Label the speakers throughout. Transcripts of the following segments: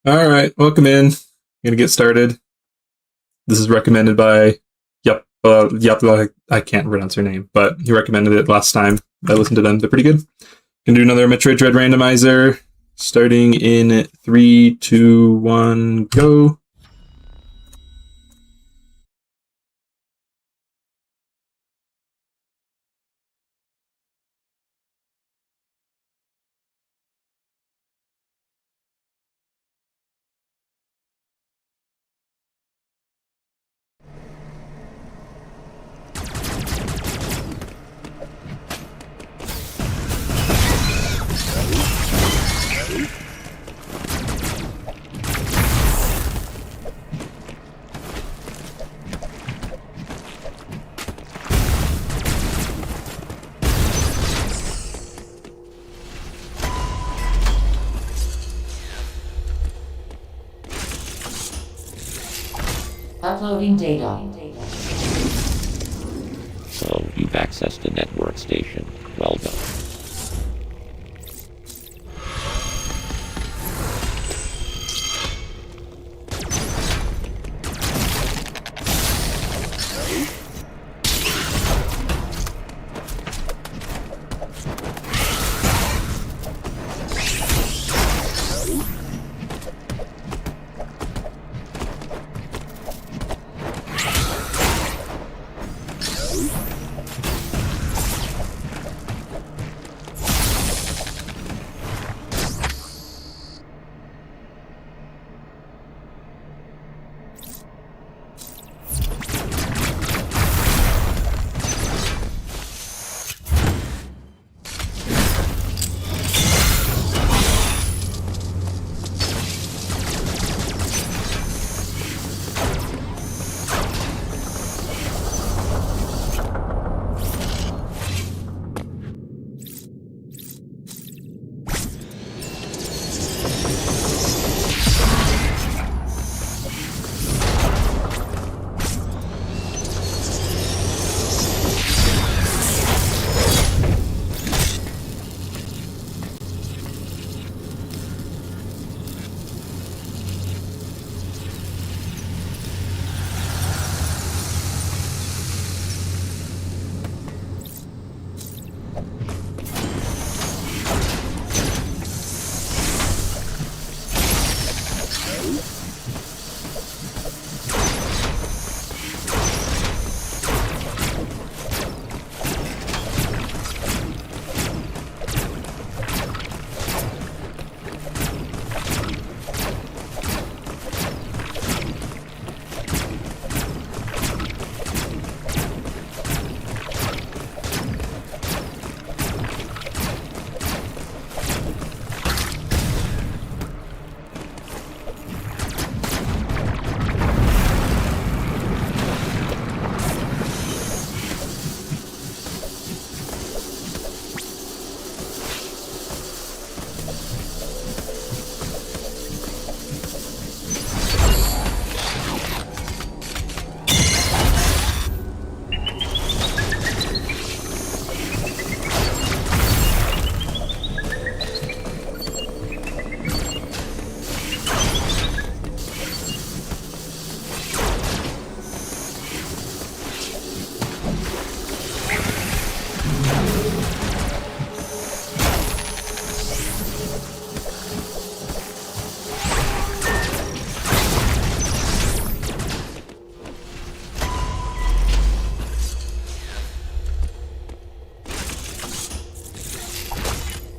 Speaker 1: All right, welcome in. I'm gonna get started. This is recommended by I can't pronounce her name, but he recommended it last time. I listened to them. They're pretty good. Gonna do another Metroid Dread Randomizer, starting in 3, 2, 1, go.
Speaker 2: Uploading data.
Speaker 3: So, you've accessed a network station. Well done.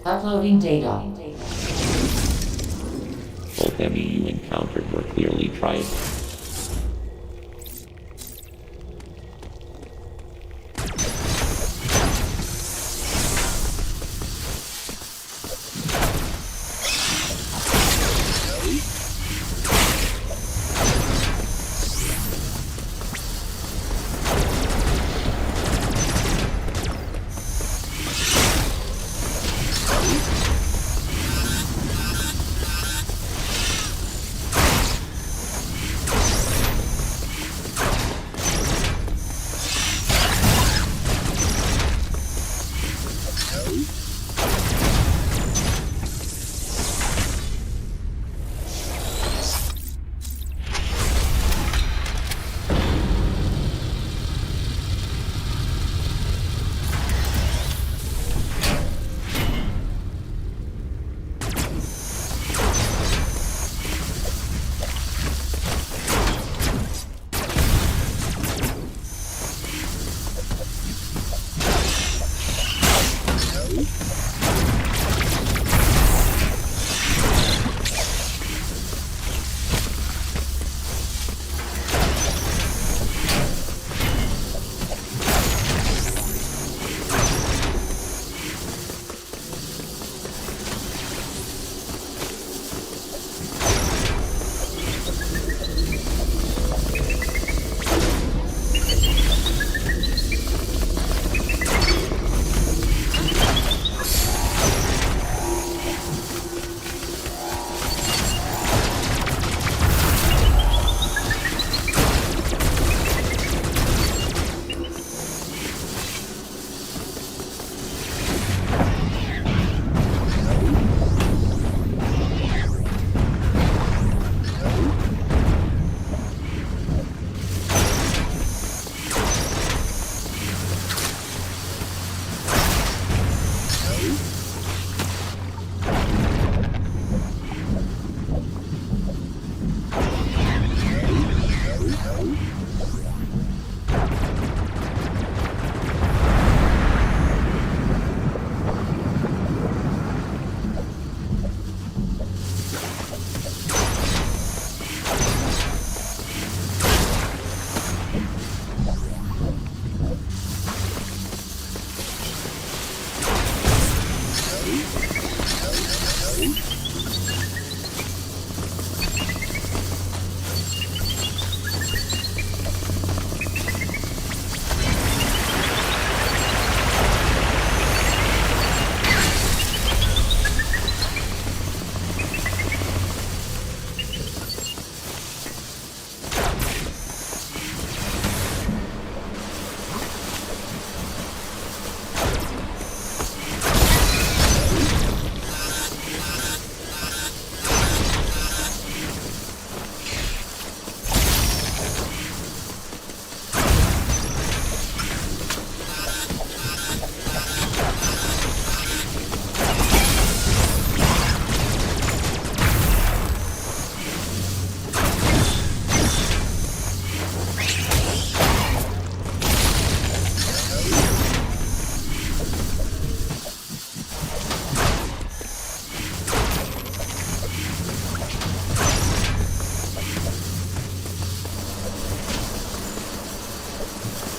Speaker 2: Uploading data.
Speaker 3: Both enemy you encountered were clearly tribal.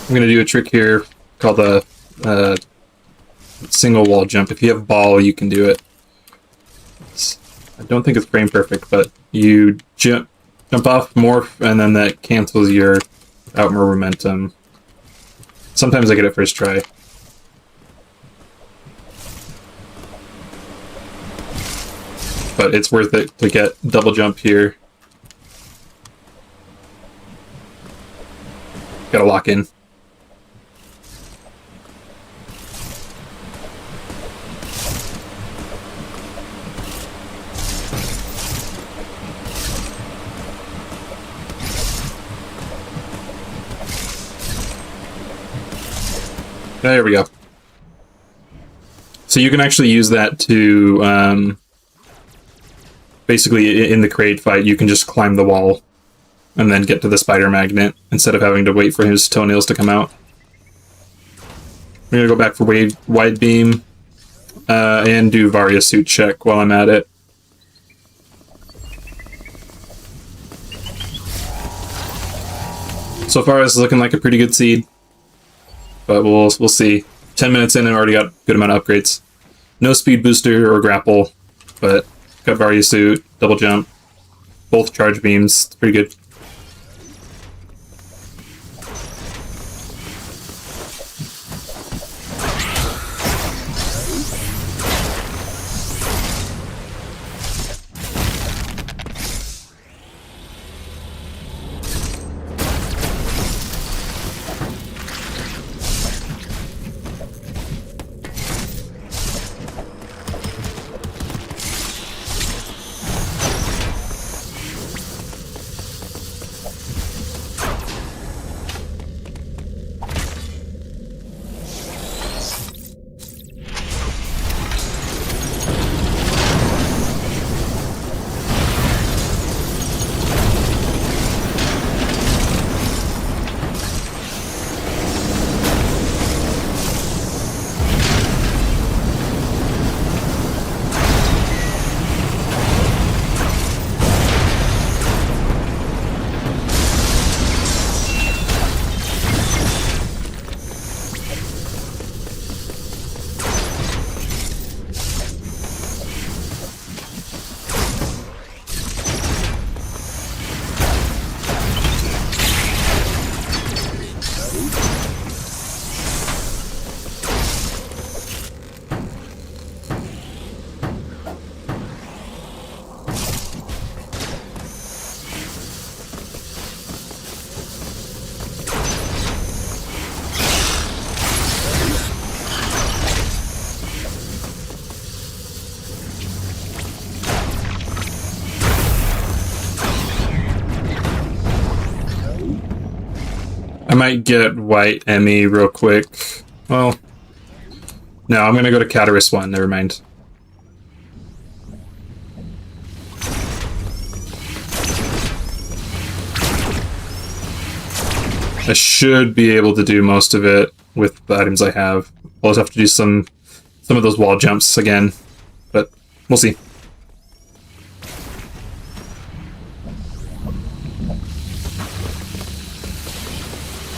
Speaker 1: I'm gonna do a trick here called a single wall jump. If you have ball, you can do it. I don't think it's frame perfect, but you jump off, morph, and then that cancels your outward momentum. Sometimes I get it first try. But it's worth it to get double jump here. Gotta lock in. There we go. So you can actually use that to, basically in the crate fight, you can just climb the wall and then get to the spider magnet instead of having to wait for his toenails to come out. I'm gonna go back for wide beam and do Varia suit check while I'm at it. So far, this is looking like a pretty good seed. But we'll see. 10 minutes in and already got a good amount of upgrades. No speed booster or grapple, but got Varia suit, double jump, both charge beams. It's pretty good. I might get white Emmy real quick. Well, no, I'm gonna go to Catarus 1, never mind. I should be able to do most of it with the items I have. I'll just have to do some of those wall jumps again, but we'll see.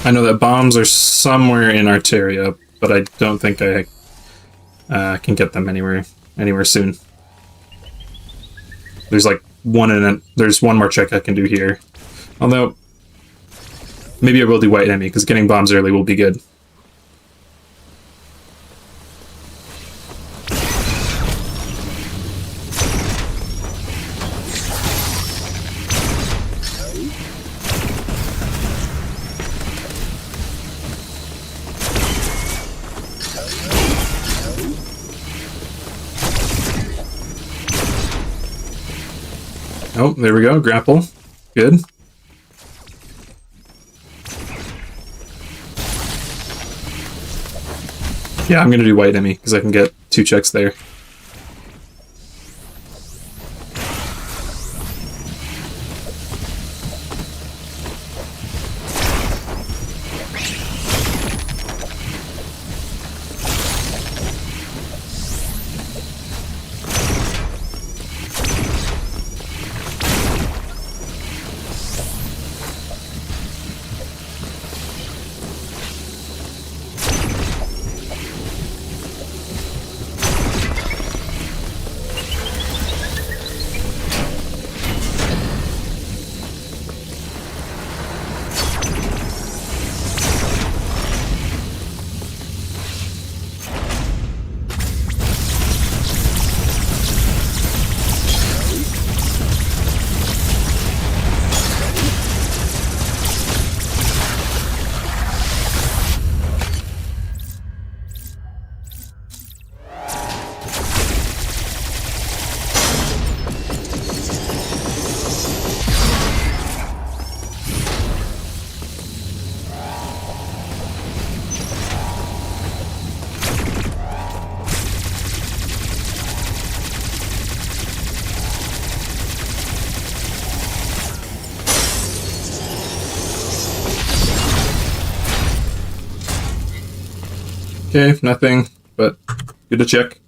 Speaker 1: I know that bombs are somewhere in Arteria, but I don't think I can get them anywhere soon. There's like there's one more check I can do here. Although maybe I will do white enemy because getting bombs early will be good. Oh, there we go. Grapple. Good. Yeah, I'm going to do white enemy because I can get 2 checks there. Okay, nothing, but good to check.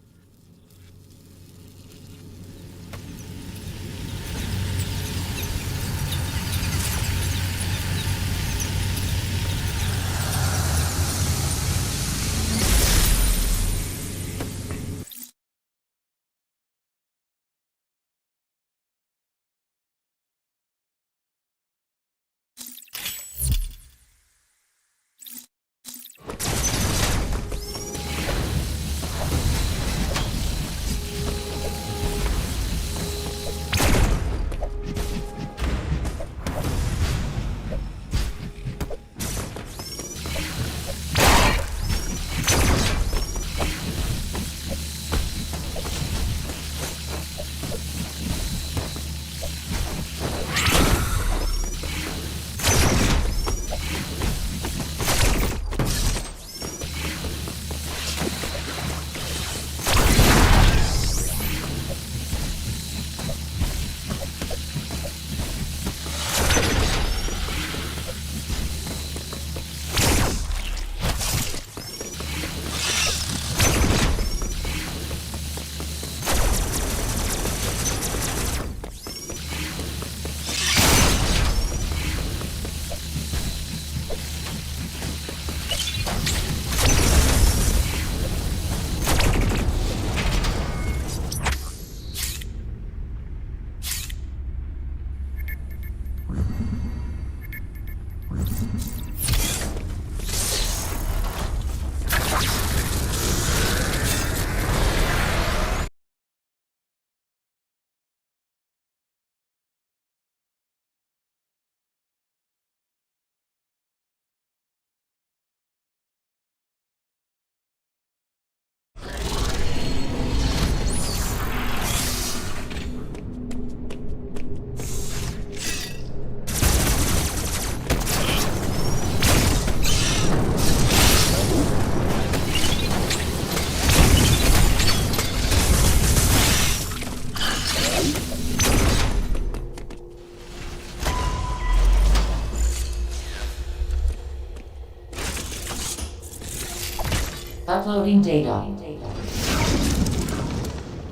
Speaker 2: Uploading data.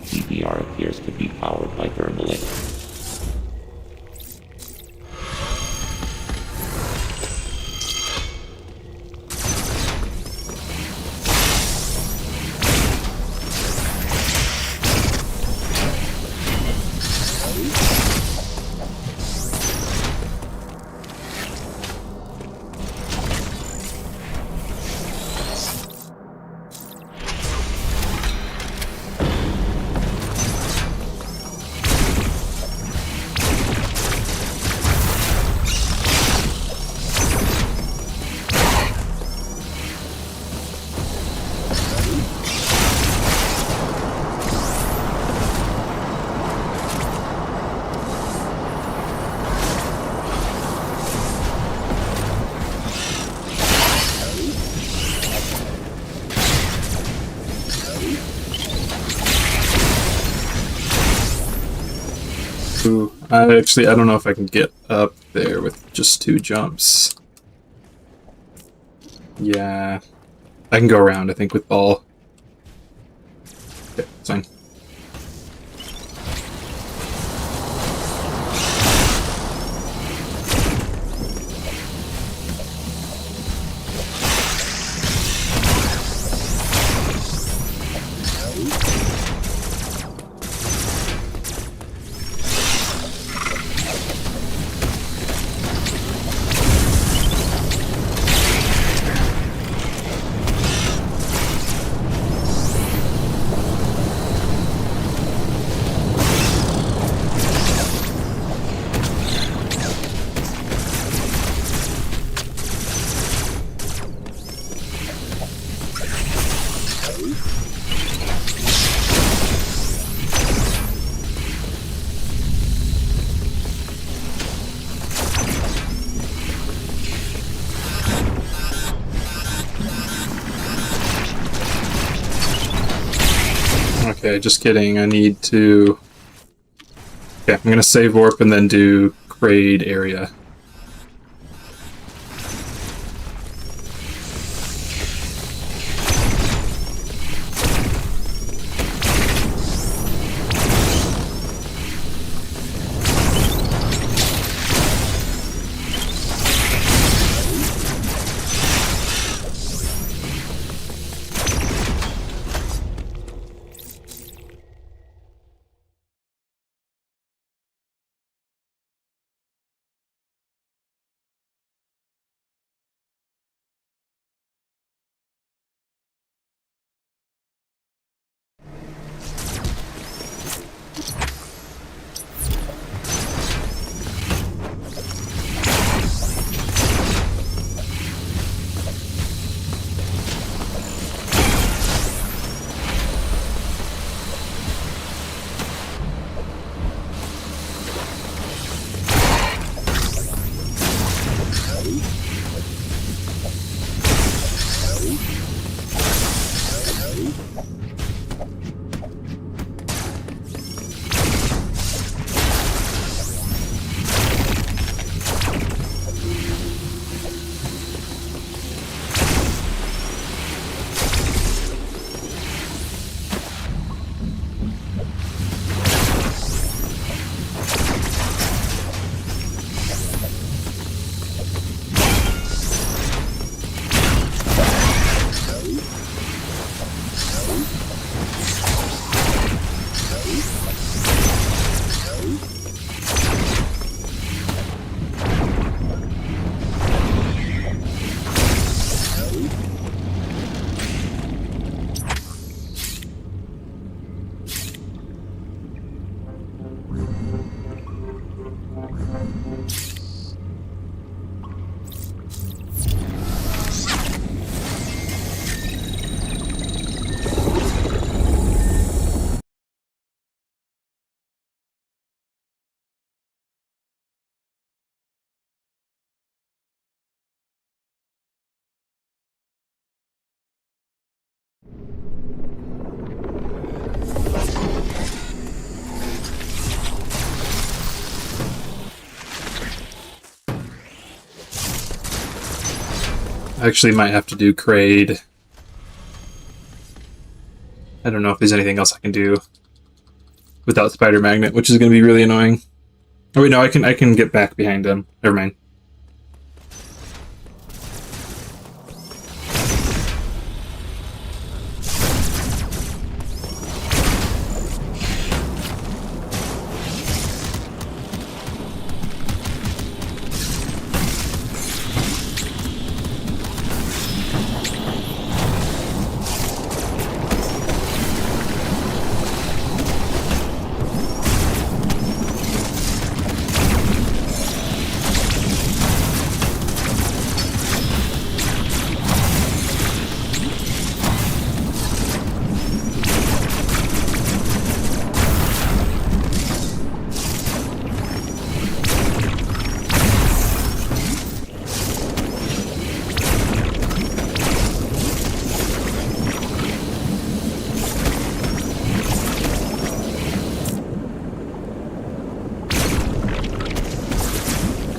Speaker 3: CPR appears to be powered by thermal energy.
Speaker 1: Ooh, I don't know if I can get up there with just 2 jumps. Yeah, I can go around, I think, with ball. Okay, it's fine. Okay, just kidding. I need to... Okay, I'm gonna save warp and then do grade area. I actually might have to do Kraid. I don't know if there's anything else I can do without Spider Magnet, which is going to be really annoying. Oh wait, no, I can get back behind him. Never mind.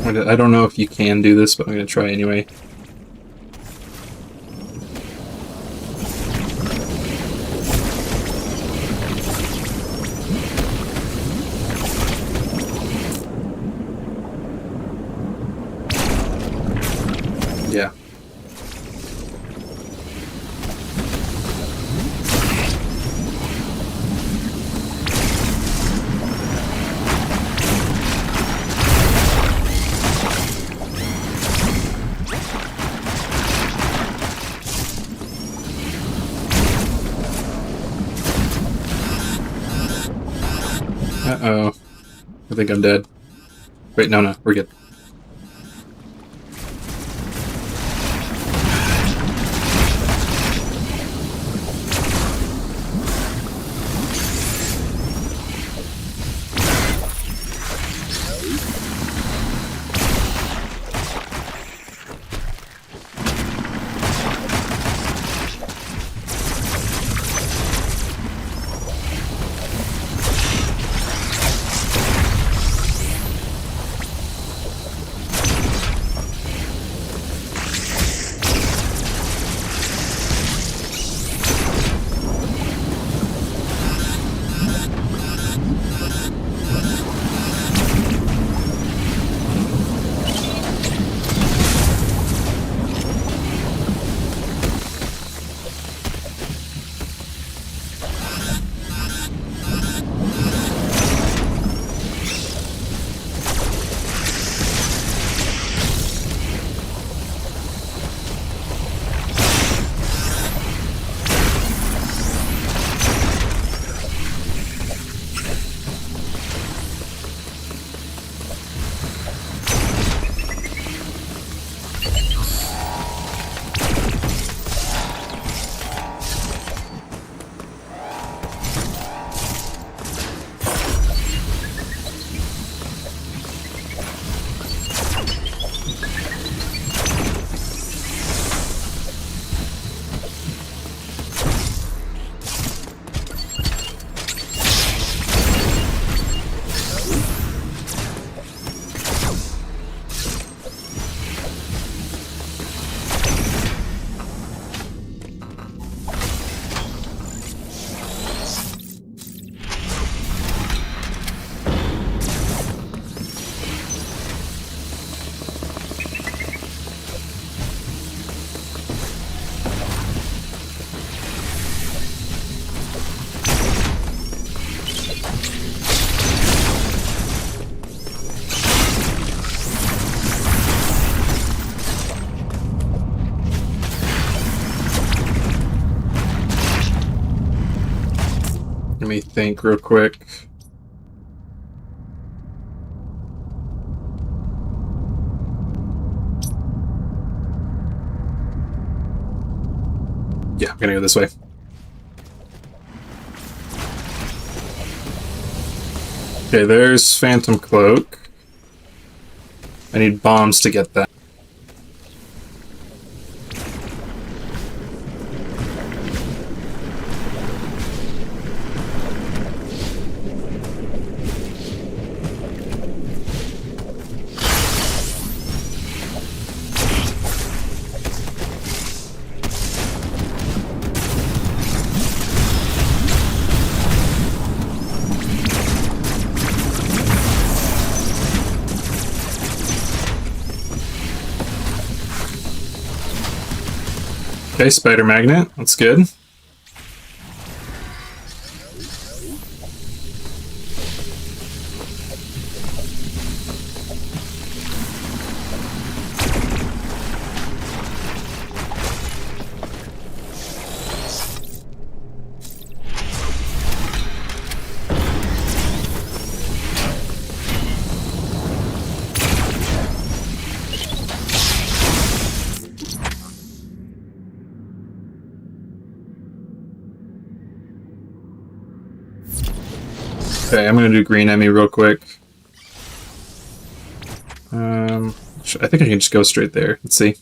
Speaker 1: I don't know if you can do this, but I'm going to try anyway. Yeah. Uh-oh. I think I'm dead. Wait, no, we're good. Let me think real quick. Yeah, I'm gonna go this way. Okay, there's Phantom Cloak. I need bombs to get that. Okay, spider magnet. That's good. Okay, I'm gonna do green Emmy real quick. I think I can just go straight there. Let's see.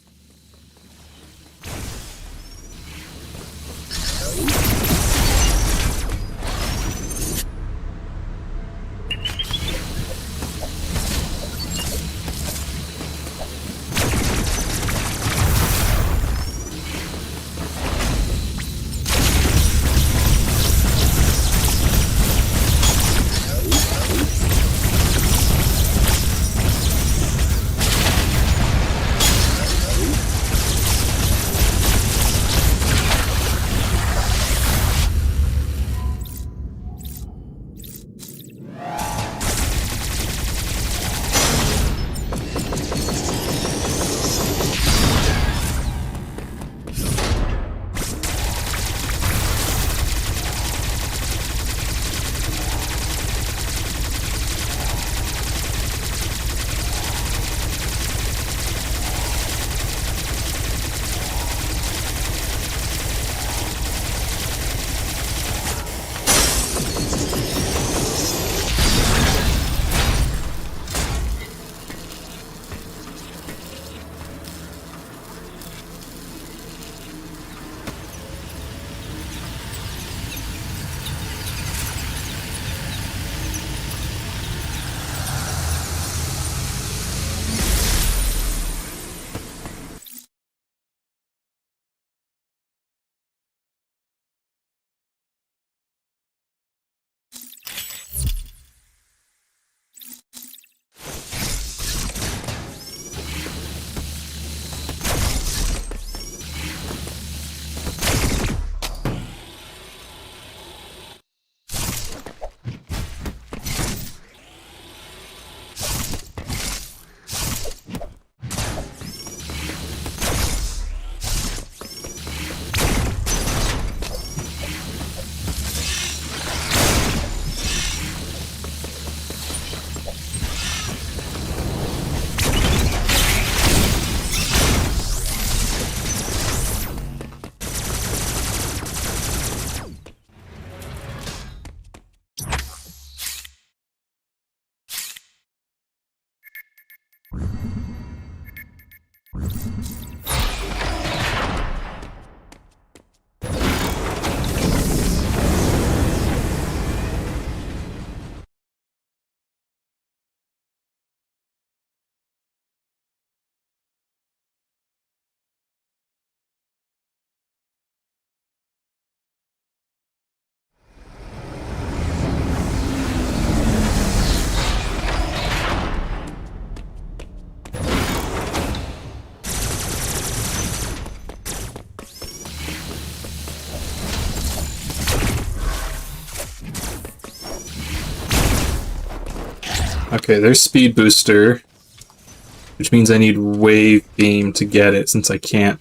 Speaker 1: Okay, there's Speed Booster, which means I need Wave Beam to get it since I can't.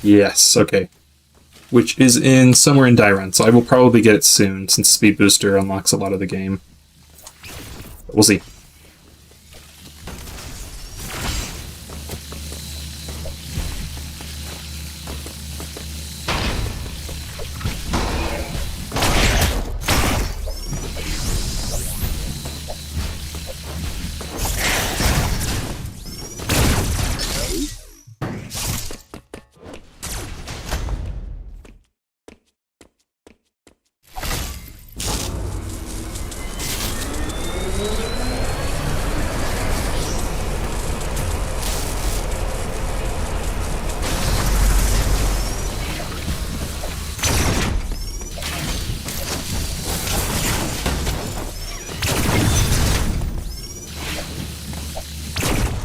Speaker 1: Yes, okay. Which is in somewhere in Dartland, so I will probably get it soon since Speed Booster unlocks a lot of the game. But we'll see.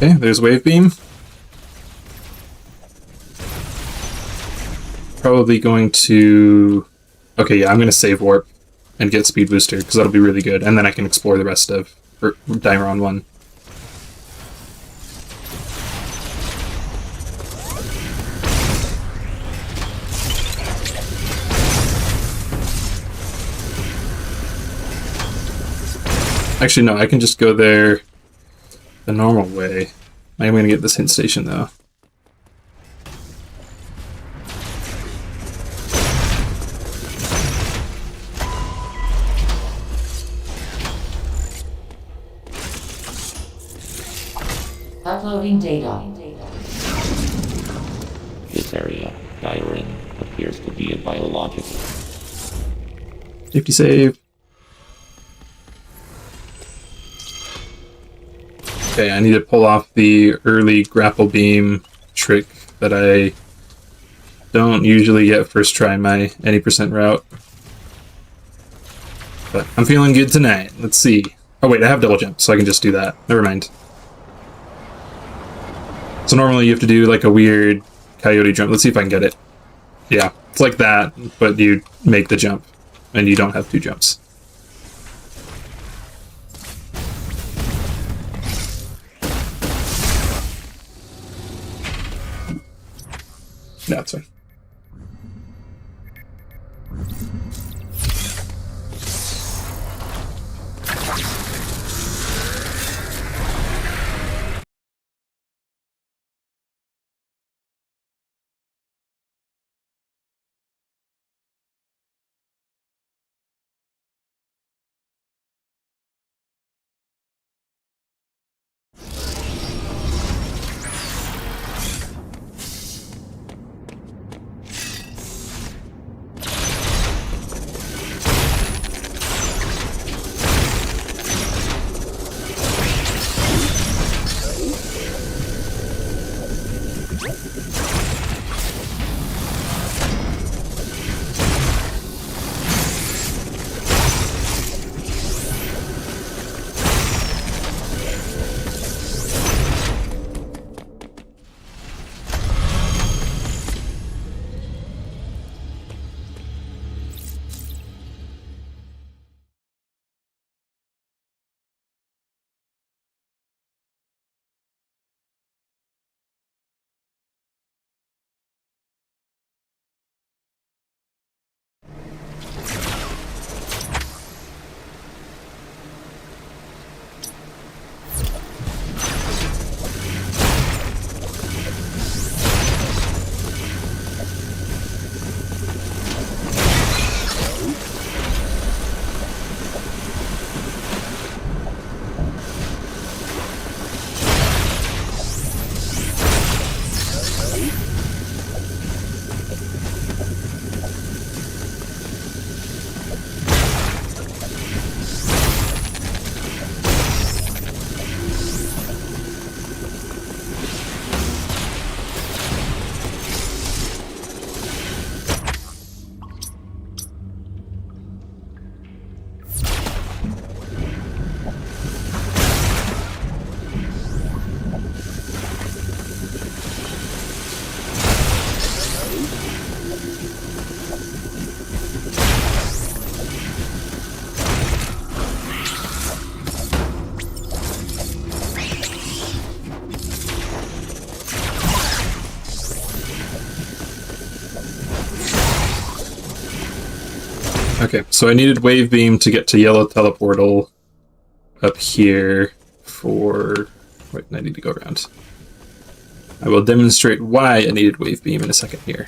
Speaker 1: Okay, there's Wave Beam. Probably going to... Okay, yeah, I'm going to save Warp and get Speed Booster, because that'll be really good, and then I can explore the rest of Dairon 1. Actually, no, I can just go there the normal way. I am going to get this hint station, though.
Speaker 2: Uploading data.
Speaker 3: This area, Dairon, appears to be a biological.
Speaker 1: Safety save. Okay, I need to pull off the early grapple beam trick that I don't usually get first try my any percent route. But I'm feeling good tonight. Let's see. Oh wait, I have double jump, so I can just do that. Never mind. So normally you have to do like a weird coyote jump. Let's see if I can get it. Yeah, it's like that, but you make the jump, and you don't have 2 jumps. No, it's fine. Okay, so I needed Wave Beam to get to Yellow Teleportal up here for... Wait, I need to go around. I will demonstrate why I needed Wave Beam in a second here.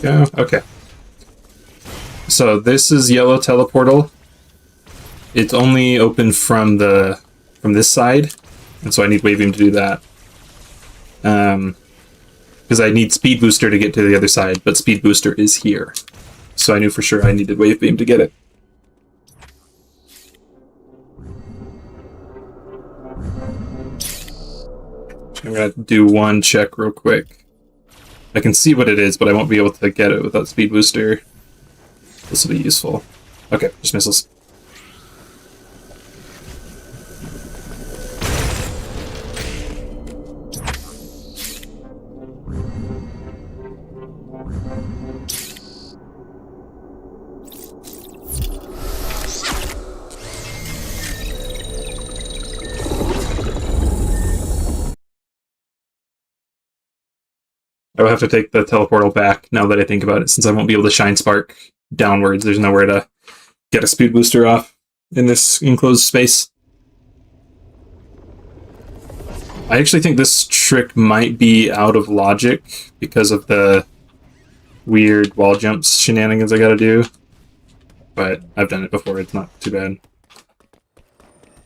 Speaker 1: Go. Okay. So this is Yellow Teleportal. It's only open from this side, and so I need Wave Beam to do that. Because I need Speed Booster to get to the other side, but Speed Booster is here. So I knew for sure I needed Wave Beam to get it. I'm gonna do one check real quick. I can see what it is, but I won't be able to get it without speed booster. This will be useful. Okay, just missiles. I will have to take the teleportal back now that I think about it, since I won't be able to shine spark downwards. There's nowhere to get a speed booster off in this enclosed space. I actually think this trick might be out of logic because of the weird wall jumps shenanigans I gotta do. But I've done it before, it's not too bad.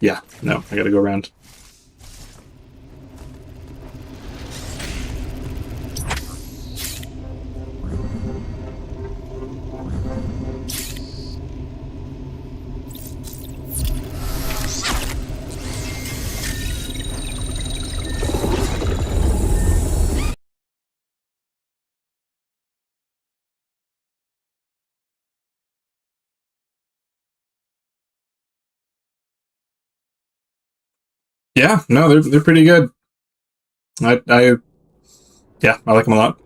Speaker 1: Yeah, no, I gotta go around. Yeah, no, they're pretty good. Yeah, I like them a lot.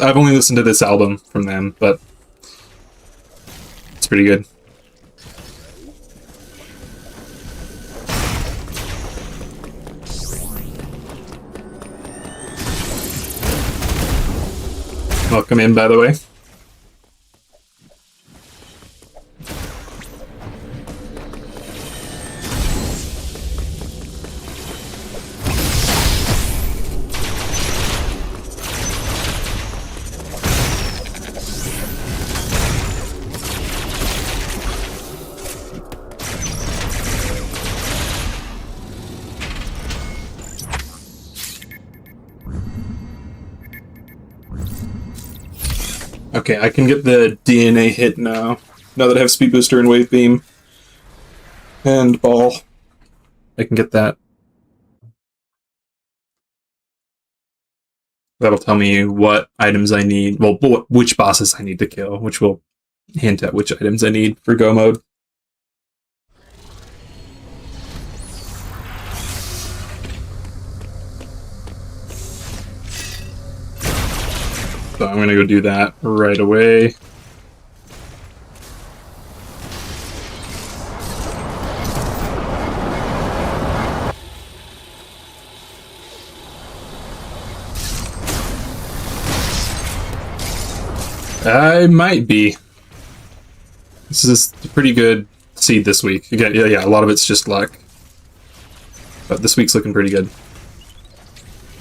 Speaker 1: I've only listened to this album from them, but it's pretty good. Welcome in, by the way. Okay, I can get the DNA hit now. Now that I have Speed Booster and Wave Beam. And Ball. I can get that. That'll tell me what items I need. Well, which bosses I need to kill, which will hint at which items I need for Go mode. So I'm gonna go do that right away. I might be. This is a pretty good seed this week. Again, yeah, a lot of it's just luck. But this week's looking pretty good.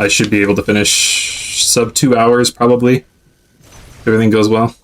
Speaker 1: I should be able to finish sub 2 hours, probably. If everything goes well.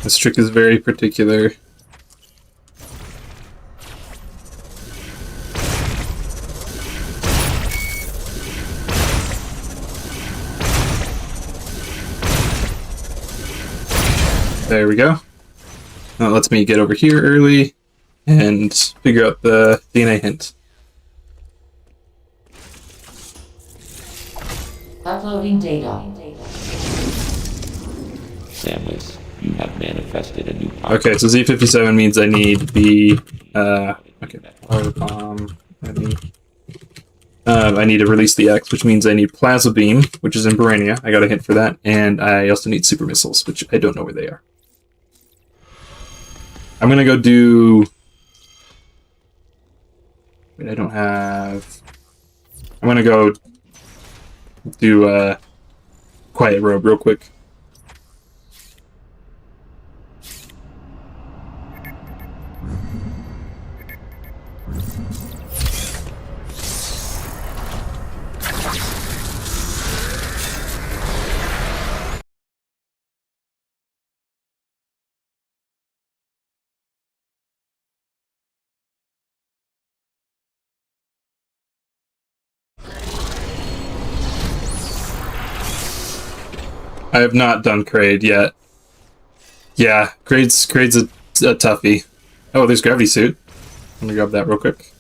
Speaker 1: This trick is very particular. There we go. That lets me get over here early and figure out the DNA hint.
Speaker 2: Uploading data.
Speaker 3: Samus, you have manifested a new
Speaker 1: Okay, so Z57 means I need the okay, power bomb. I need to release the X, which means I need Plasma Beam, which is in Barania. I got a hint for that, and I also need Super Missiles, which I don't know where they are. I'm gonna go do. Wait, I don't have. I'm gonna go do Quiet Robe real quick. I have not done Kraid yet. Yeah, Kraid's a toughie. Oh, there's Gravity Suit. Let me grab that real quick.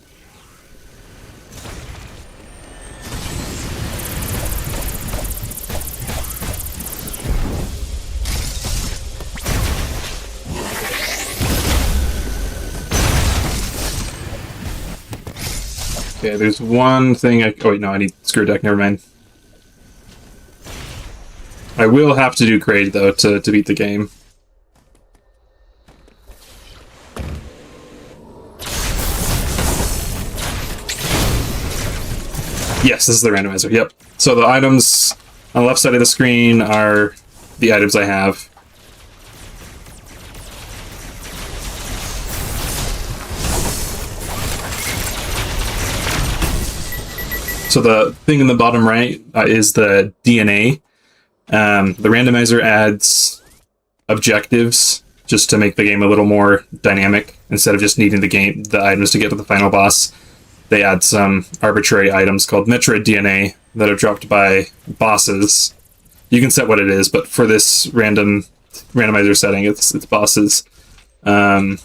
Speaker 1: Okay, there's one thing oh wait, no, I need Screw Deck, never mind. I will have to do Kraid, though, to beat the game. Yes, this is the randomizer, yep. So the items on the left side of the screen are the items I have. So the thing in the bottom right is the DNA. The randomizer adds objectives just to make the game a little more dynamic. Instead of just needing the items to get to the final boss, they add some arbitrary items called Metroid DNA that are dropped by bosses. You can set what it is, but for this randomizer setting, it's bosses. And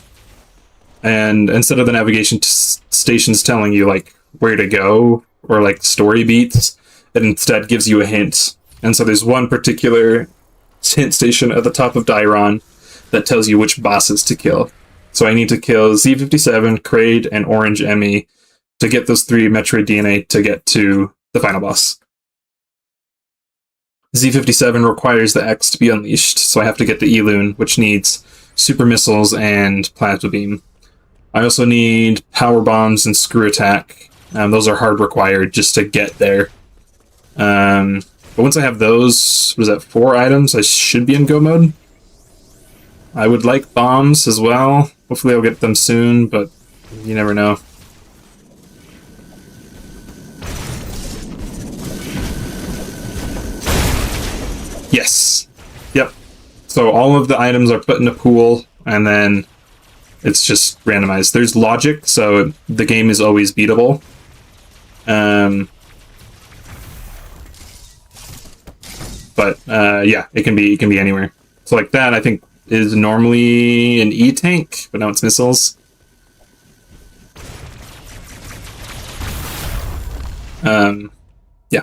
Speaker 1: instead of the navigation stations telling you like where to go or like story beats, it instead gives you a hint. And so there's one particular hint station at the top of Dairon that tells you which bosses to kill. So I need to kill Z57, Kraid, and Orange Emmy to get those 3 Metroid DNA to get to the final boss. Z57 requires the X to be unleashed, so I have to get the Elune, which needs super missiles and plasma beam. I also need power bombs and screw attack. Those are hard required just to get there. But once I have those, what is that, 4 items, I should be in go mode. I would like bombs as well. Hopefully I'll get them soon, but you never know. Yes. Yep. So all of the items are put in a pool, and then it's just randomized. There's logic, so the game is always beatable. But yeah, it can be anywhere. So like that, I think, is normally an E-tank, but now it's missiles. Yeah.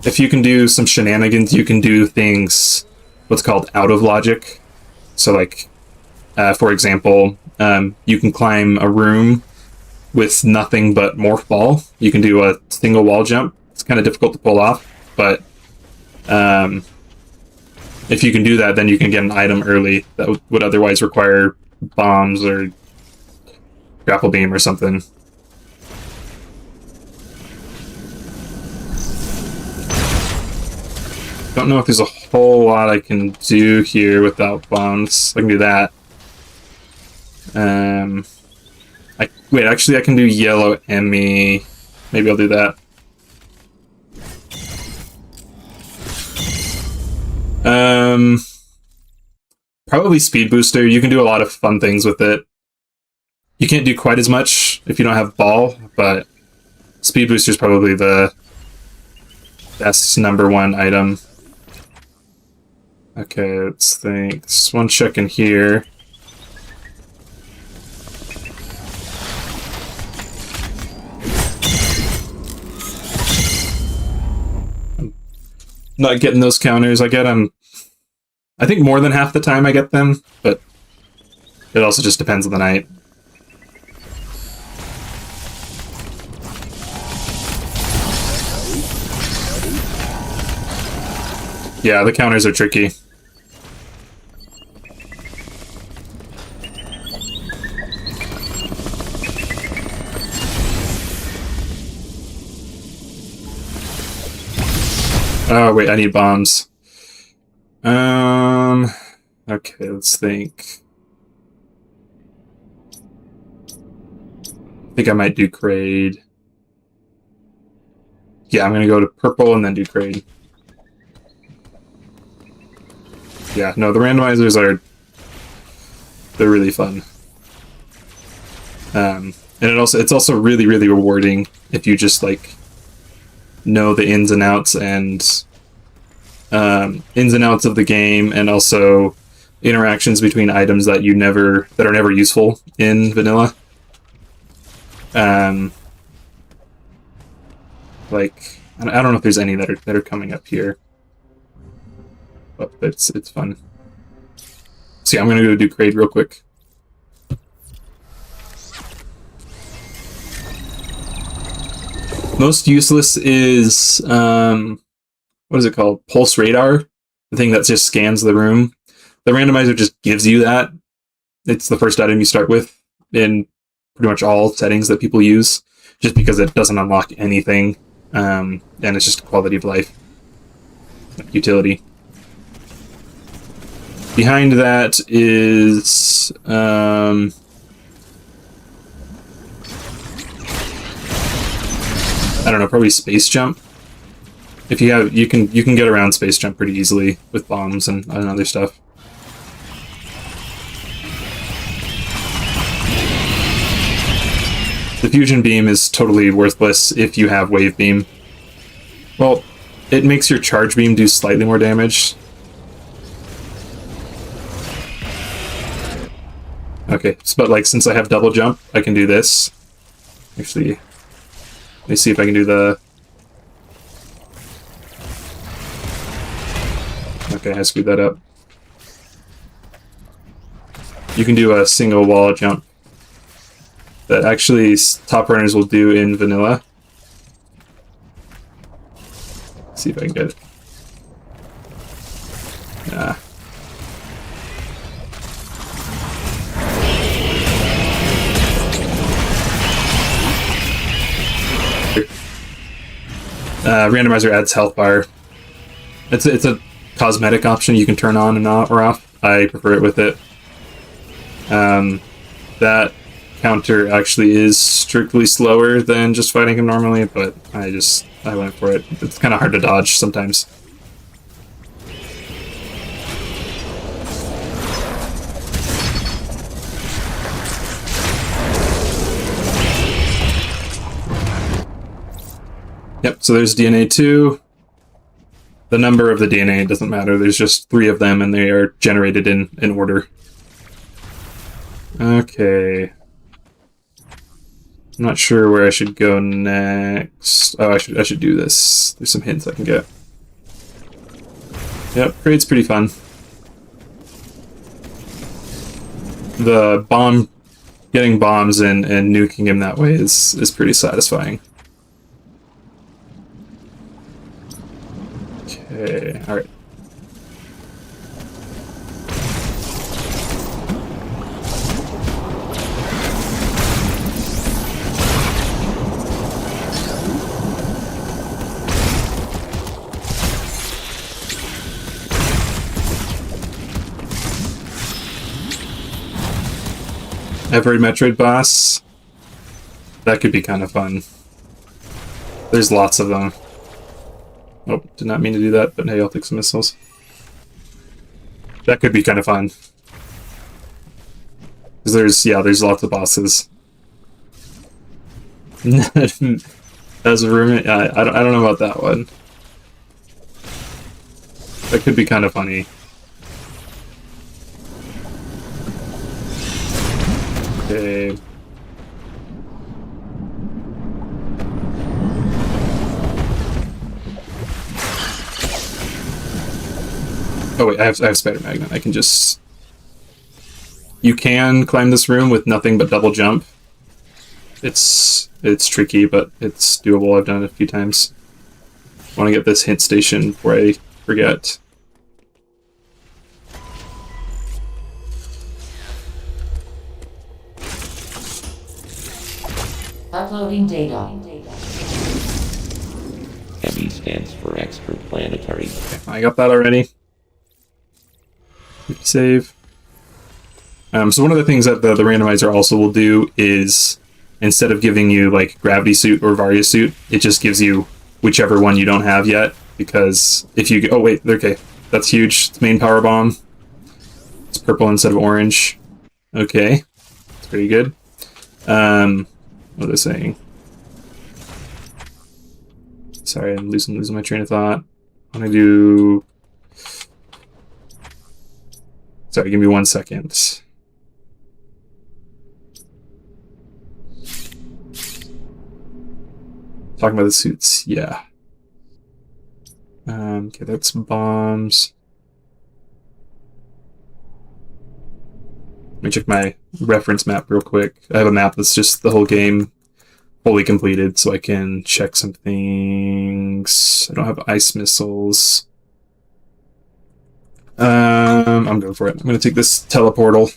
Speaker 1: If you can do some shenanigans, you can do things what's called out of logic. So like, for example, you can climb a room with nothing but morph ball. You can do a single wall jump. It's kind of difficult to pull off, but if you can do that, then you can get an item early that would otherwise require bombs or grapple beam or something. Don't know if there's a whole lot I can do here without bombs. I can do that. Wait, actually I can do yellow Emmy. Maybe I'll do that. Probably speed booster. You can do a lot of fun things with it. You can't do quite as much if you don't have ball, but speed booster is probably the best #1 item. Okay, let's think. Just one check in here. I'm not getting those counters. I get them, I think, more than half the time I get them, but it also just depends on the night. Yeah, the counters are tricky. Oh wait, I need bombs. Okay, let's think. I think I might do Kraid. Yeah, I'm gonna go to purple and then do Kraid. Yeah, no, the randomizers they're really fun. And it's also really, really rewarding if you just like know the ins and outs of the game, and also interactions between items that are never useful in vanilla. Like I don't know if there's any that are coming up here, but it's fun. So yeah, I'm gonna go do Kraid real quick. Most useless is what is it called? Pulse radar, the thing that just scans the room. The randomizer just gives you that. It's the first item you start with in pretty much all settings that people use, just because it doesn't unlock anything, and it's just quality of life utility. Behind that is I don't know, probably space jump. If you have, you can get around space jump pretty easily with bombs and other stuff. The fusion beam is totally worthless if you have wave beam. Well, it makes your charge beam do slightly more damage. Okay, but like since I have double jump, I can do this. Actually, let me see if I can do the... Okay, I screwed that up. You can do a single wall jump that actually top runners will do in vanilla. Let's see if I can get it. Nah. Randomizer adds health bar. It's a cosmetic option you can turn on and or off. I prefer it with it. That counter actually is strictly slower than just fighting him normally, but I went for it. It's kind of hard to dodge sometimes. Yep, so there's DNA 2. The number of the DNA doesn't matter. There's just 3 of them, and they are generated in order. Okay. I'm not sure where I should go next. Oh, I should do this. There's some hints I can get. Yep, Kraid's pretty fun. The getting bombs and nuking him that way is pretty satisfying. Okay, alright. Every Metroid boss, that could be kind of fun. There's lots of them. Oh, did not mean to do that, but hey, I'll take some missiles. That could be kind of fun. Because there's lots of bosses. As a roommate, I don't know about that one. That could be kind of funny. Okay. Oh wait, I have Spider Magnet. I can just... You can climb this room with nothing but double jump. It's tricky, but it's doable. I've done it a few times. I want to get this hint station before I forget.
Speaker 2: Uploading data.
Speaker 3: Enemies stands for extraplanetary.
Speaker 1: I got that already. Save. So one of the things that the randomizer also will do is, instead of giving you like gravity suit or Varia suit, it just gives you whichever one you don't have yet. Because if you oh wait, okay, that's huge. It's main power bomb. It's purple instead of orange. Okay, it's pretty good. What are they saying? Sorry, I'm losing my train of thought. I'm gonna do. Sorry, give me 1 second. Talking about the suits, yeah. Okay, that's bombs. Let me check my reference map real quick. I have a map that's just the whole game fully completed, so I can check some things. I don't have ice missiles. I'm going for it. I'm gonna take this teleportal.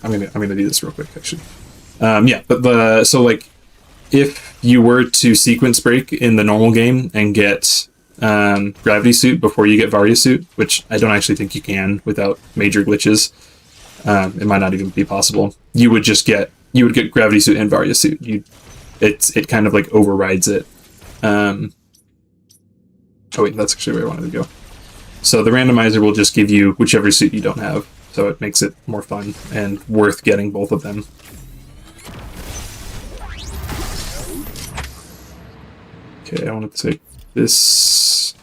Speaker 1: I'm gonna do this real quick, actually. Yeah, but so like, if you were to sequence break in the normal game and get gravity suit before you get Varia suit, which I don't actually think you can without major glitches, it might not even be possible. You would get gravity suit and Varia suit. It kind of like overrides it. Oh wait, that's actually where I wanted to go. So the randomizer will just give you whichever suit you don't have, so it makes it more fun and worth getting both of them. Okay, I want to take this.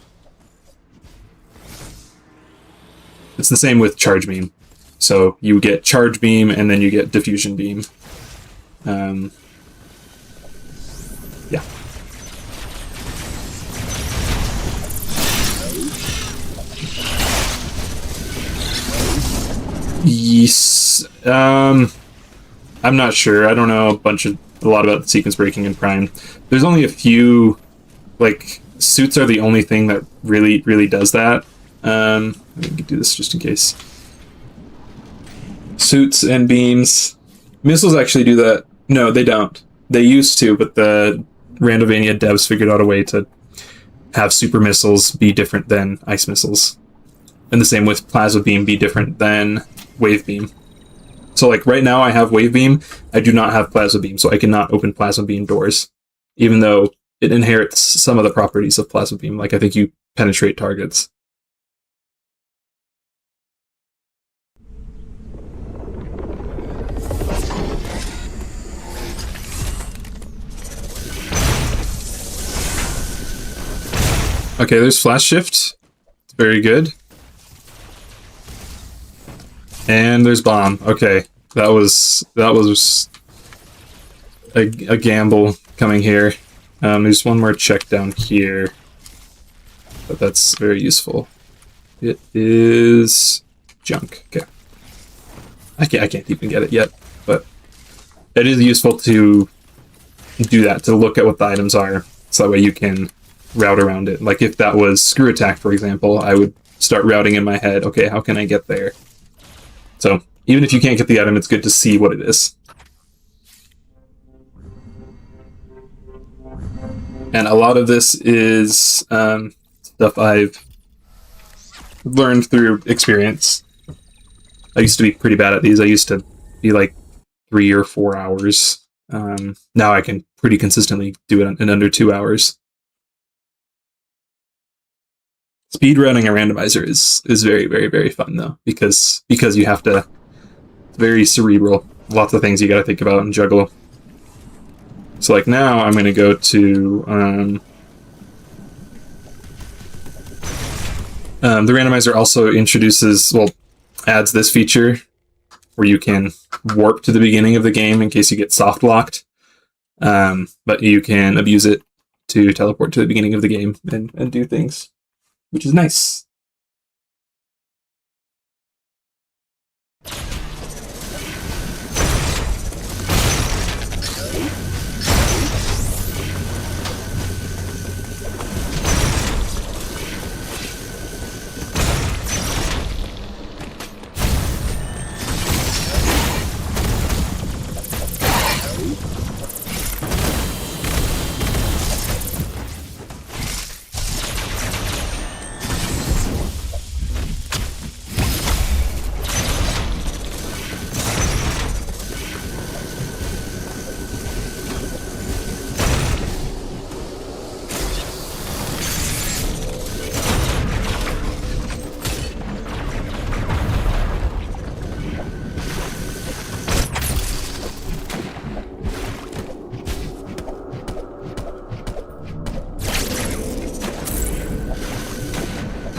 Speaker 1: It's the same with charge beam. So you get charge beam and then you get diffusion beam. Yeah. Yes. I'm not sure. I don't know a lot about the sequence breaking in Prime. There's only a few, like, suits are the only thing that really does that. Let me do this just in case. Suits and beams. Missiles actually do that. No, they don't. They used to, but the Randovania devs figured out a way to have super missiles be different than ice missiles. And the same with plasma beam be different than wave beam. So like right now I have wave beam, I do not have plasma beam, so I cannot open plasma beam doors, even though it inherits some of the properties of plasma beam, like I think you penetrate targets. Okay, there's flash shift. It's very good. And there's bomb. Okay, that was a gamble coming here. There's one more check down here, but that's very useful. It is junk. Okay, I can't even get it yet, but it is useful to do that, to look at what the items are, so that way you can route around it. Like if that was screw attack, for example, I would start routing in my head. Okay, how can I get there? So even if you can't get the item, it's good to see what it is. And a lot of this is stuff I've learned through experience. I used to be pretty bad at these. I used to be like 3 or 4 hours. Now I can pretty consistently do it in under 2 hours. Speedrunning a randomizer is very fun though, because you have to. It's very cerebral. Lots of things you got to think about and juggle. So like now I'm going to go to the randomizer also adds this feature where you can warp to the beginning of the game in case you get soft locked, but you can abuse it to teleport to the beginning of the game and do things, which is nice.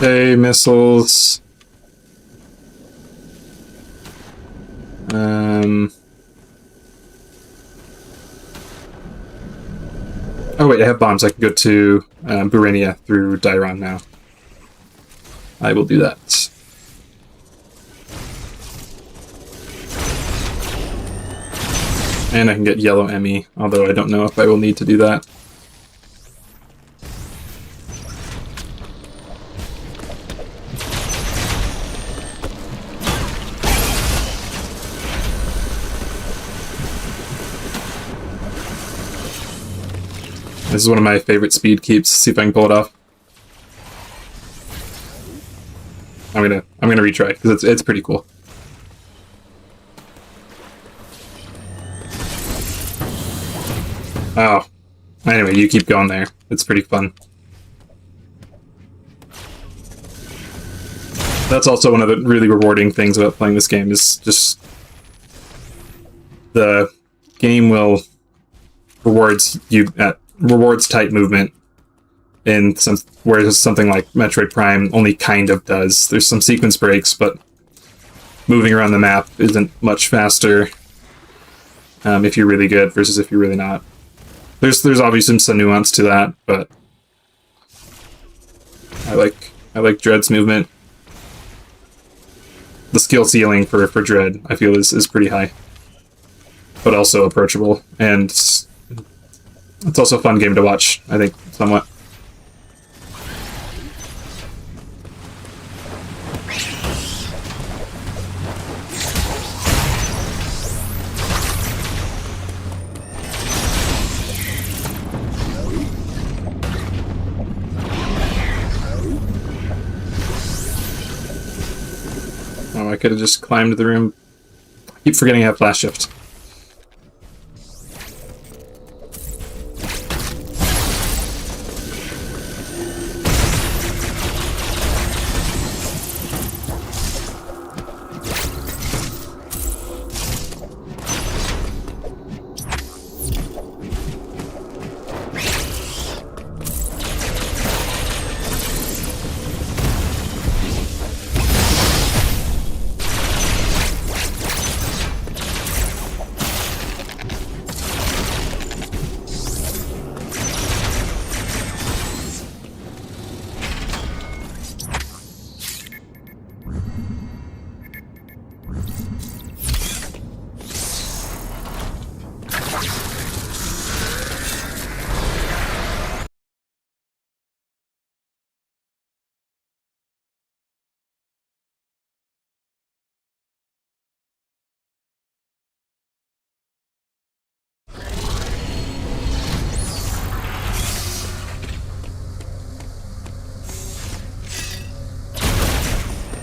Speaker 1: Okay, missiles. Oh wait, I have bombs. I can go to Burenia through Dairon now. I will do that. And I can get yellow Emmy, although I don't know if I will need to do that. This is one of my favorite speed keeps. See if I can pull it off. I'm gonna retry because it's pretty cool. Oh, anyway, you keep going there. It's pretty fun. That's also one of the really rewarding things about playing this game is just the game will rewards tight movement in some, whereas something like Metroid Prime only kind of does. There's some sequence breaks, but moving around the map isn't much faster if you're really good versus if you're really not. There's obviously some nuance to that, but I like Dread's movement. The skill ceiling for Dread, I feel, is pretty high, but also approachable, and it's also a fun game to watch, I think, somewhat. Oh, I could have just climbed the room. I keep forgetting I have flash shift.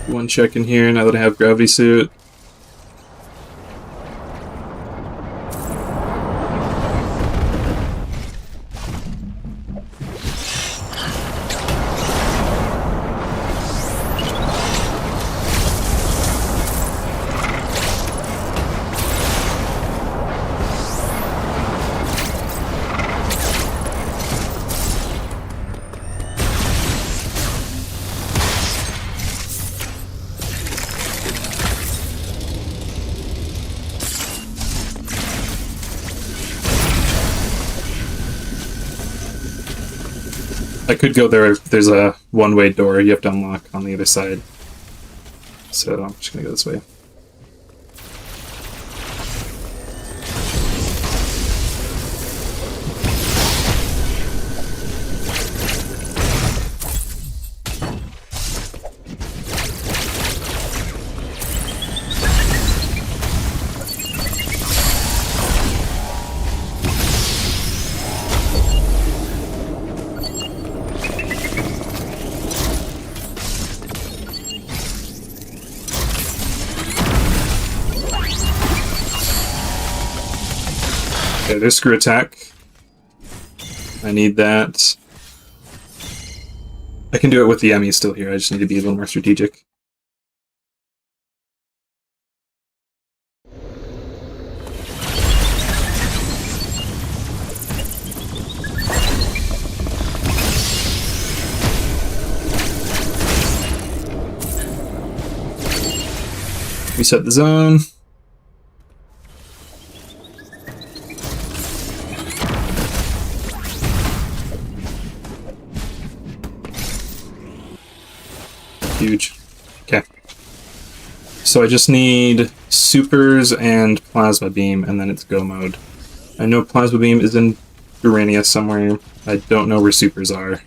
Speaker 1: One check in here now that I have gravity suit. I could go there if there's a one-way door you have to unlock on the other side. So I'm just gonna go this way. Okay, there's screw attack. I need that. I can do it with the Emmy still here, I just need to be a little more strategic. Reset the zone. Huge. Okay. So I just need supers and plasma beam, and then it's go mode. I know plasma beam is in Urania somewhere. I don't know where supers are.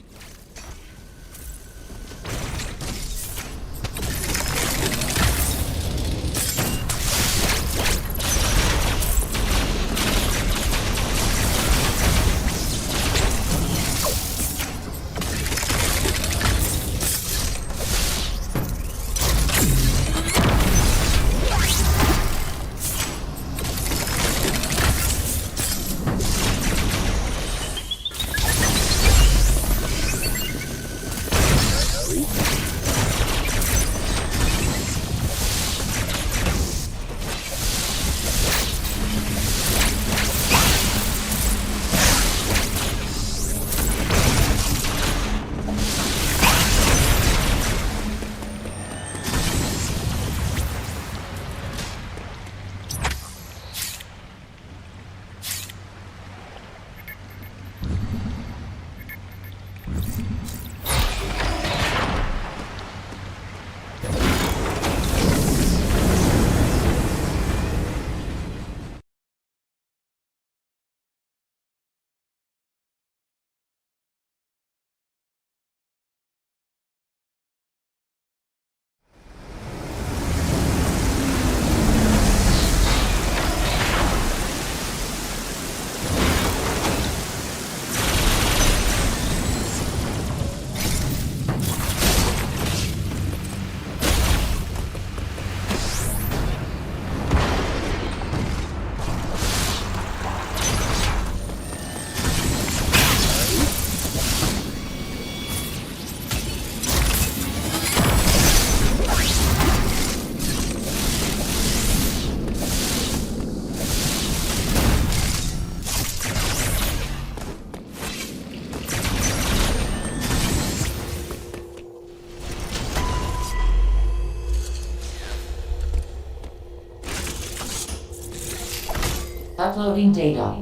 Speaker 2: Uploading data.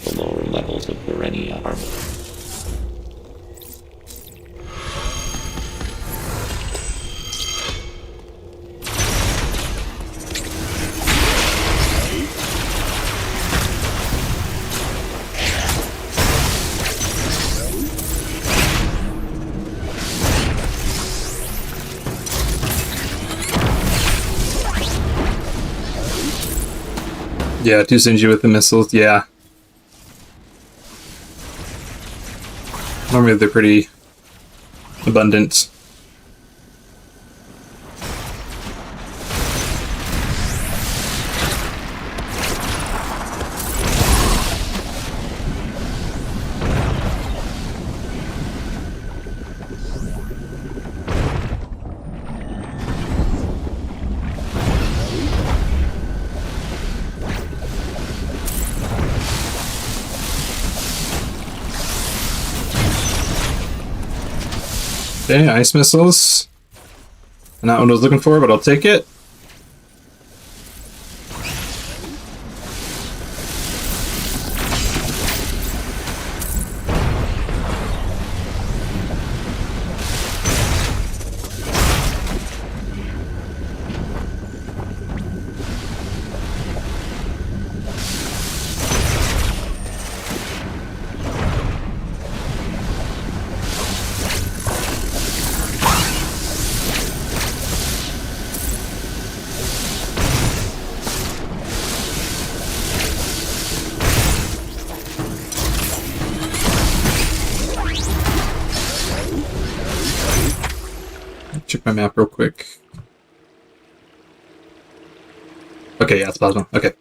Speaker 3: The lower levels of Randovania are
Speaker 1: Yeah, too stingy with the missiles, yeah. Normally they're pretty abundant. Okay, ice missiles. Not what I was looking for, but I'll take it. Check my map real quick. Okay, yeah, it's plasma. Okay.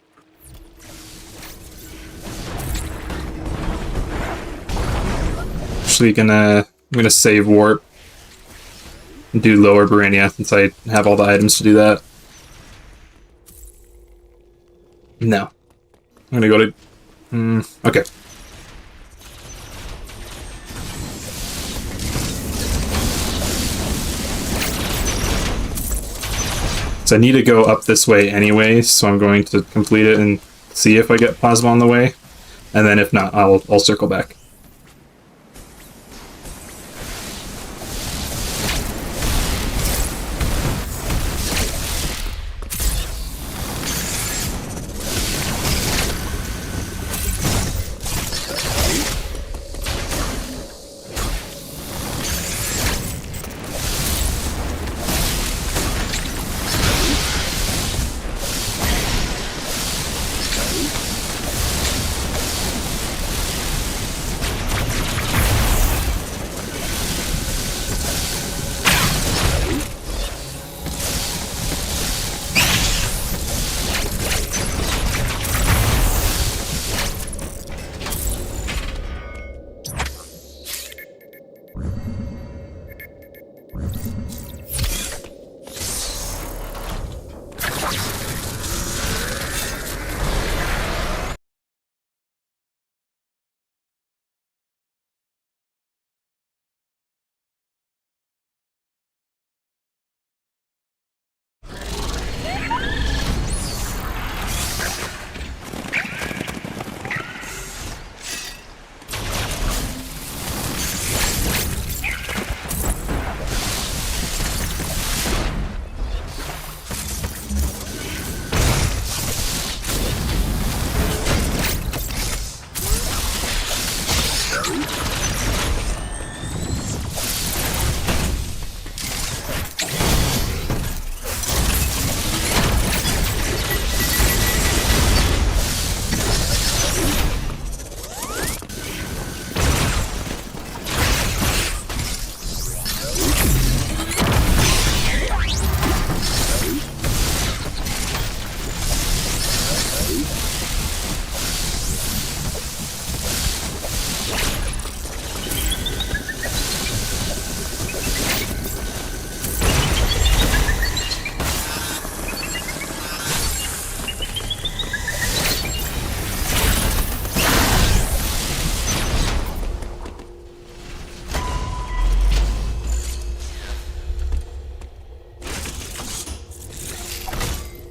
Speaker 1: Actually, I'm gonna save warp and do lower Barania since I have all the items to do that. No, I'm gonna go to. Okay. So I need to go up this way anyway, so I'm going to complete it and see if I get plasma on the way. And then if not, I'll circle back.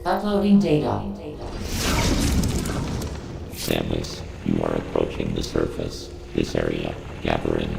Speaker 2: Uploading data.
Speaker 3: Samus, you are approaching the surface. This area, gather in.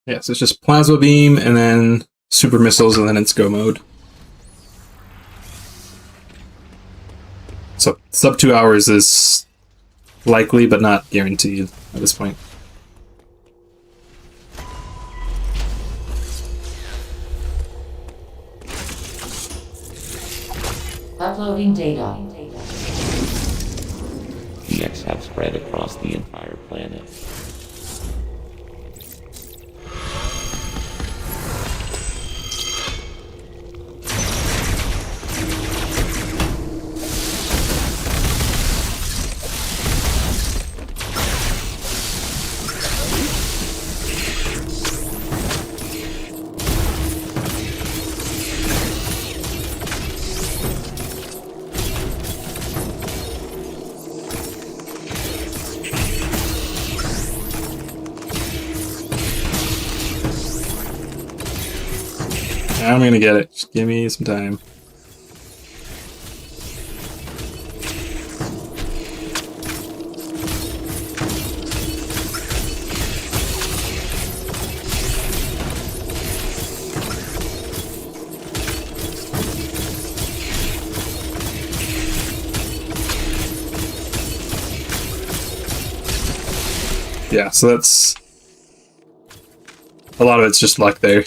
Speaker 1: Yeah, so it's just plasma beam and then super missiles and then it's go mode. So sub 2 hours is likely but not guaranteed at this point.
Speaker 2: Uploading data.
Speaker 3: The X have spread across the entire planet.
Speaker 1: I'm gonna get it. Just give me some time. Yeah, so that's... a lot of it's just luck there.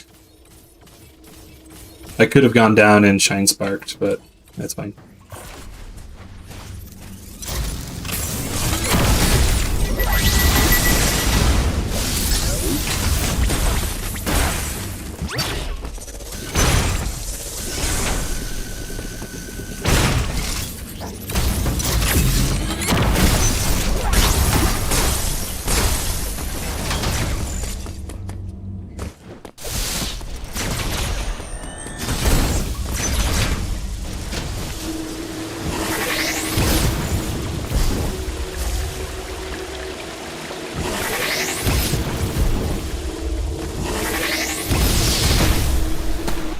Speaker 1: I could have gone down and Shine Sparked, but that's fine.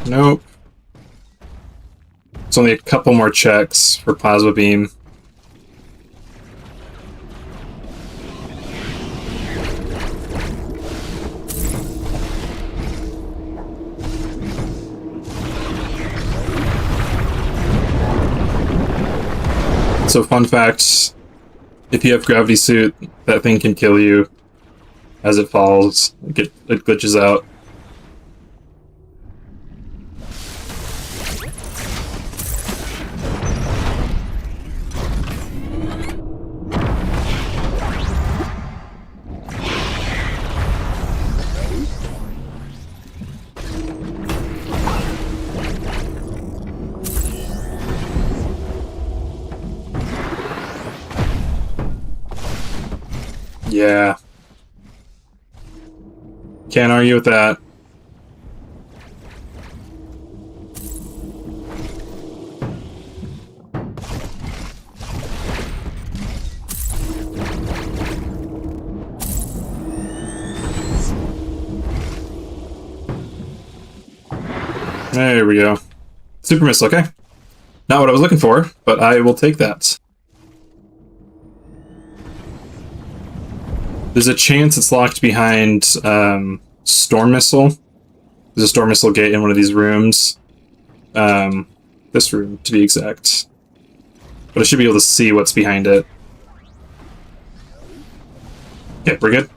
Speaker 1: Nope. It's only a couple more checks for Plasma Beam. So fun fact, if you have Gravity Suit, that thing can kill you as it falls. It glitches out. Yeah. Can't argue with that. There we go. Super Missile, okay. Not what I was looking for, but I will take that. There's a chance it's locked behind Storm Missile. There's a Storm Missile gate in one of these rooms. This room, to be exact. But I should be able to see what's behind it. Okay, we're good.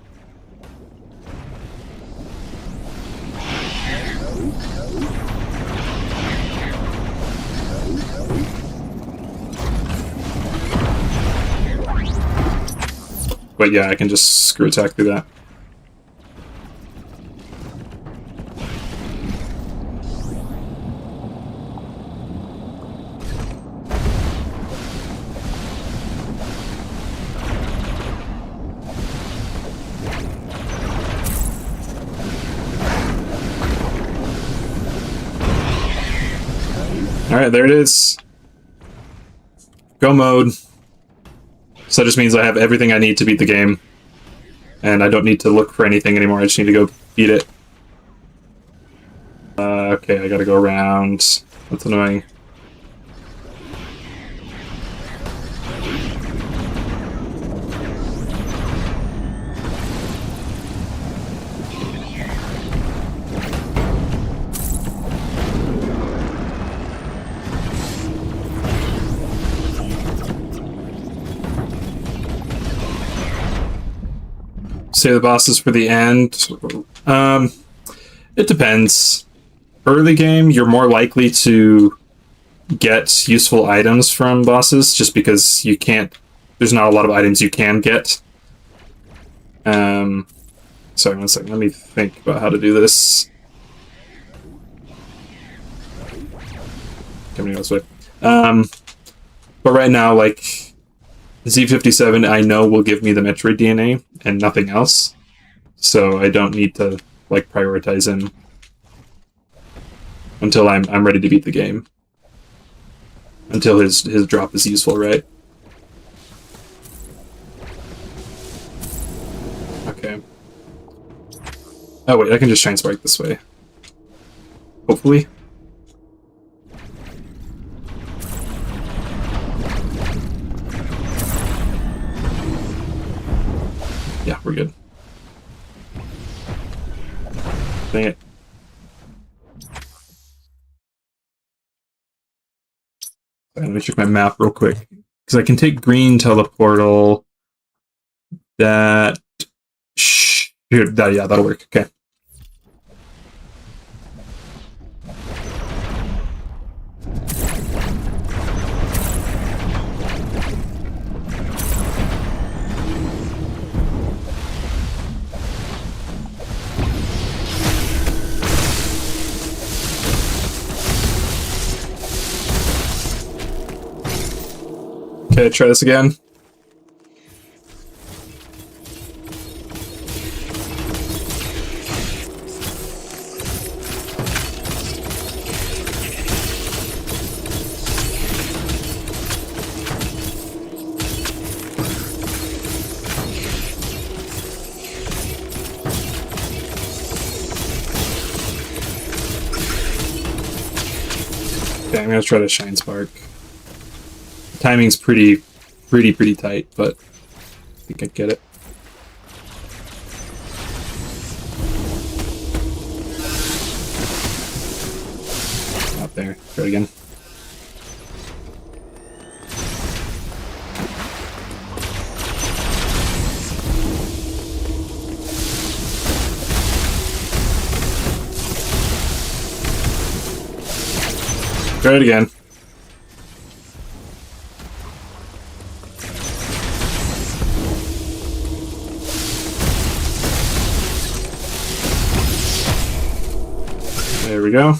Speaker 1: But yeah, I can just screw attack through that. Alright, there it is. Go mode. So that just means I have everything I need to beat the game. And I don't need to look for anything anymore, I just need to go beat it. Okay, I gotta go around. That's annoying. Save the bosses for the end. It depends. Early game, you're more likely to get useful items from bosses, just because you can't. There's not a lot of items you can get. Sorry, 1 second. Let me think about how to do this. Coming this way. But right now, like, Z57, I know will give me the Metroid DNA and nothing else, so I don't need to like prioritize him until I'm ready to beat the game. Until his drop is useful, right? Okay. Oh wait, I can just shine spark this way. Hopefully. Yeah, we're good. Dang it. Let me check my map real quick. Because I can take green teleportal. That... yeah, that'll work. Okay. Okay, try this again. Okay, I'm gonna try to shine spark. Timing's pretty tight, but I think I get it. Not there. Try it again. Try it again. There we go.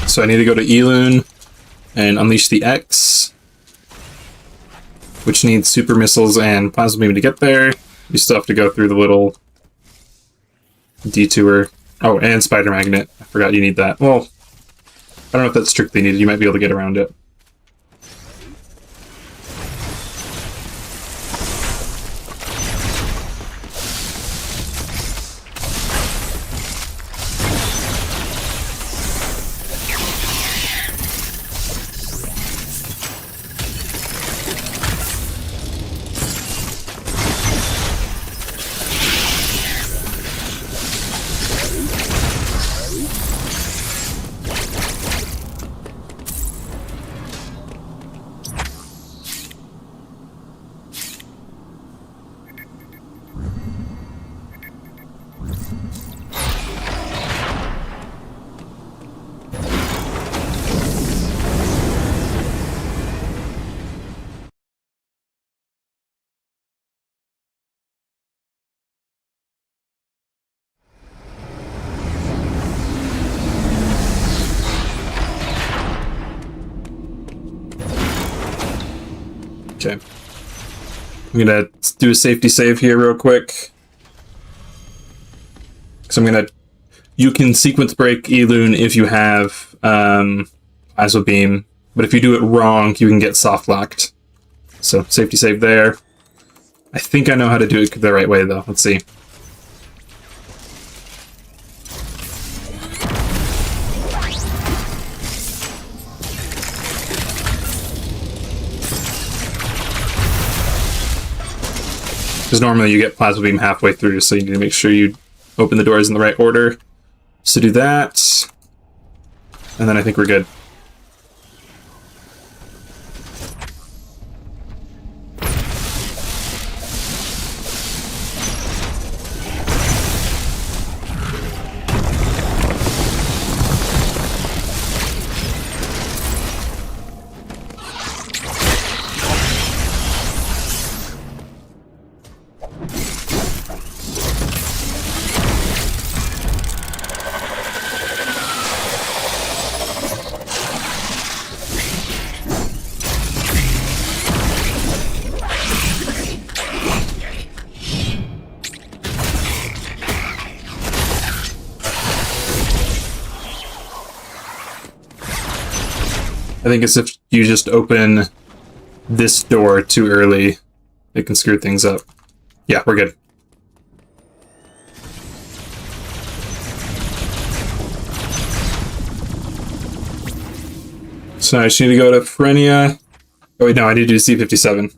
Speaker 1: So I need to go to Elune and unleash the X, which needs super missiles and plasma beam to get there. You still have to go through the little detour. Oh, and spider magnet. I forgot you need that. Well, I don't know if that's strictly needed. You might be able to get around it. Okay. I'm gonna do a safety save here real quick. So you can sequence break Elune if you have Plasma Beam, but if you do it wrong, you can get soft locked. So safety save there. I think I know how to do it the right way though. Let's see. Because normally you get Plasma Beam halfway through, so you need to make sure you open the doors in the right order. So do that, and then I think we're good. I think it's if you just open this door too early, it can screw things up. Yeah, we're good. So I just need to go to Frenia. Oh wait, no, I need to do C57.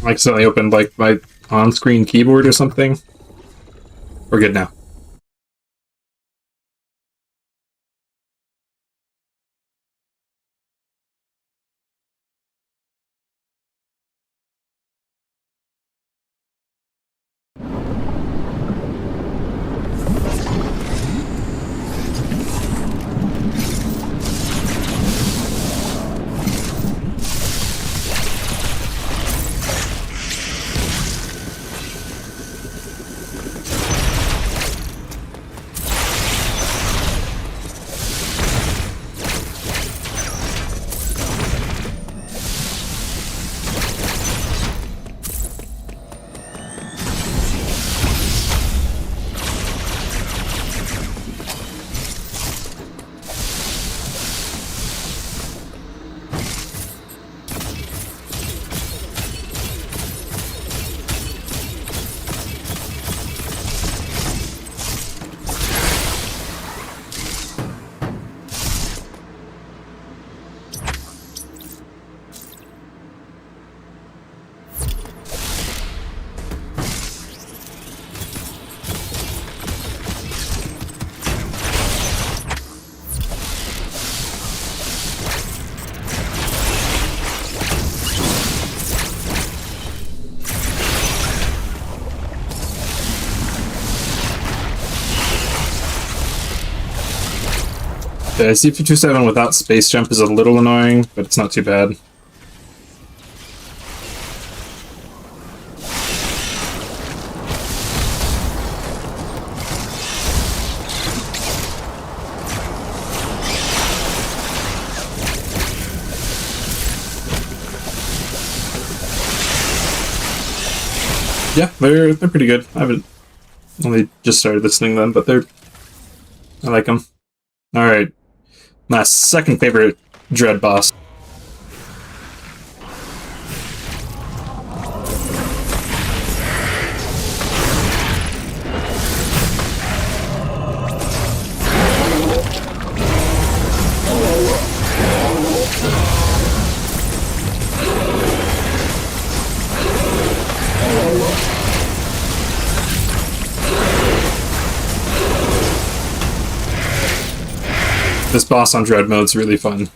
Speaker 1: I accidentally opened like my on-screen keyboard or something. We're good now. CP27 without space jump is a little annoying, but it's not too bad. Yeah, they're pretty good. I haven't only just started listening to them, but I like them. All right, my second favorite Dread boss. This boss on Dread mode's really fun.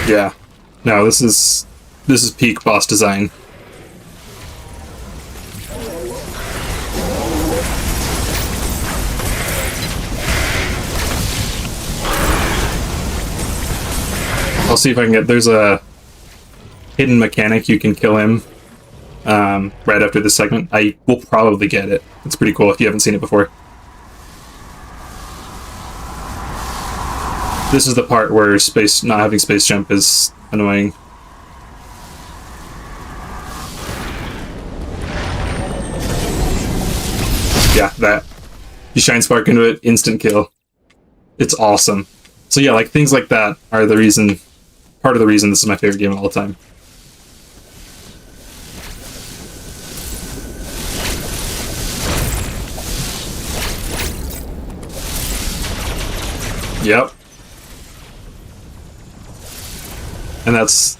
Speaker 1: Yeah. No, this is peak boss design. I'll see if I can get... There's a hidden mechanic you can kill him right after this segment. I will probably get it. It's pretty cool if you haven't seen it before. This is the part where not having space jump is annoying. Yeah, that. You shine spark into it, instant kill. It's awesome. So yeah, like things like that are the reason... part of the reason this is my favorite game of all time. Yep. And that's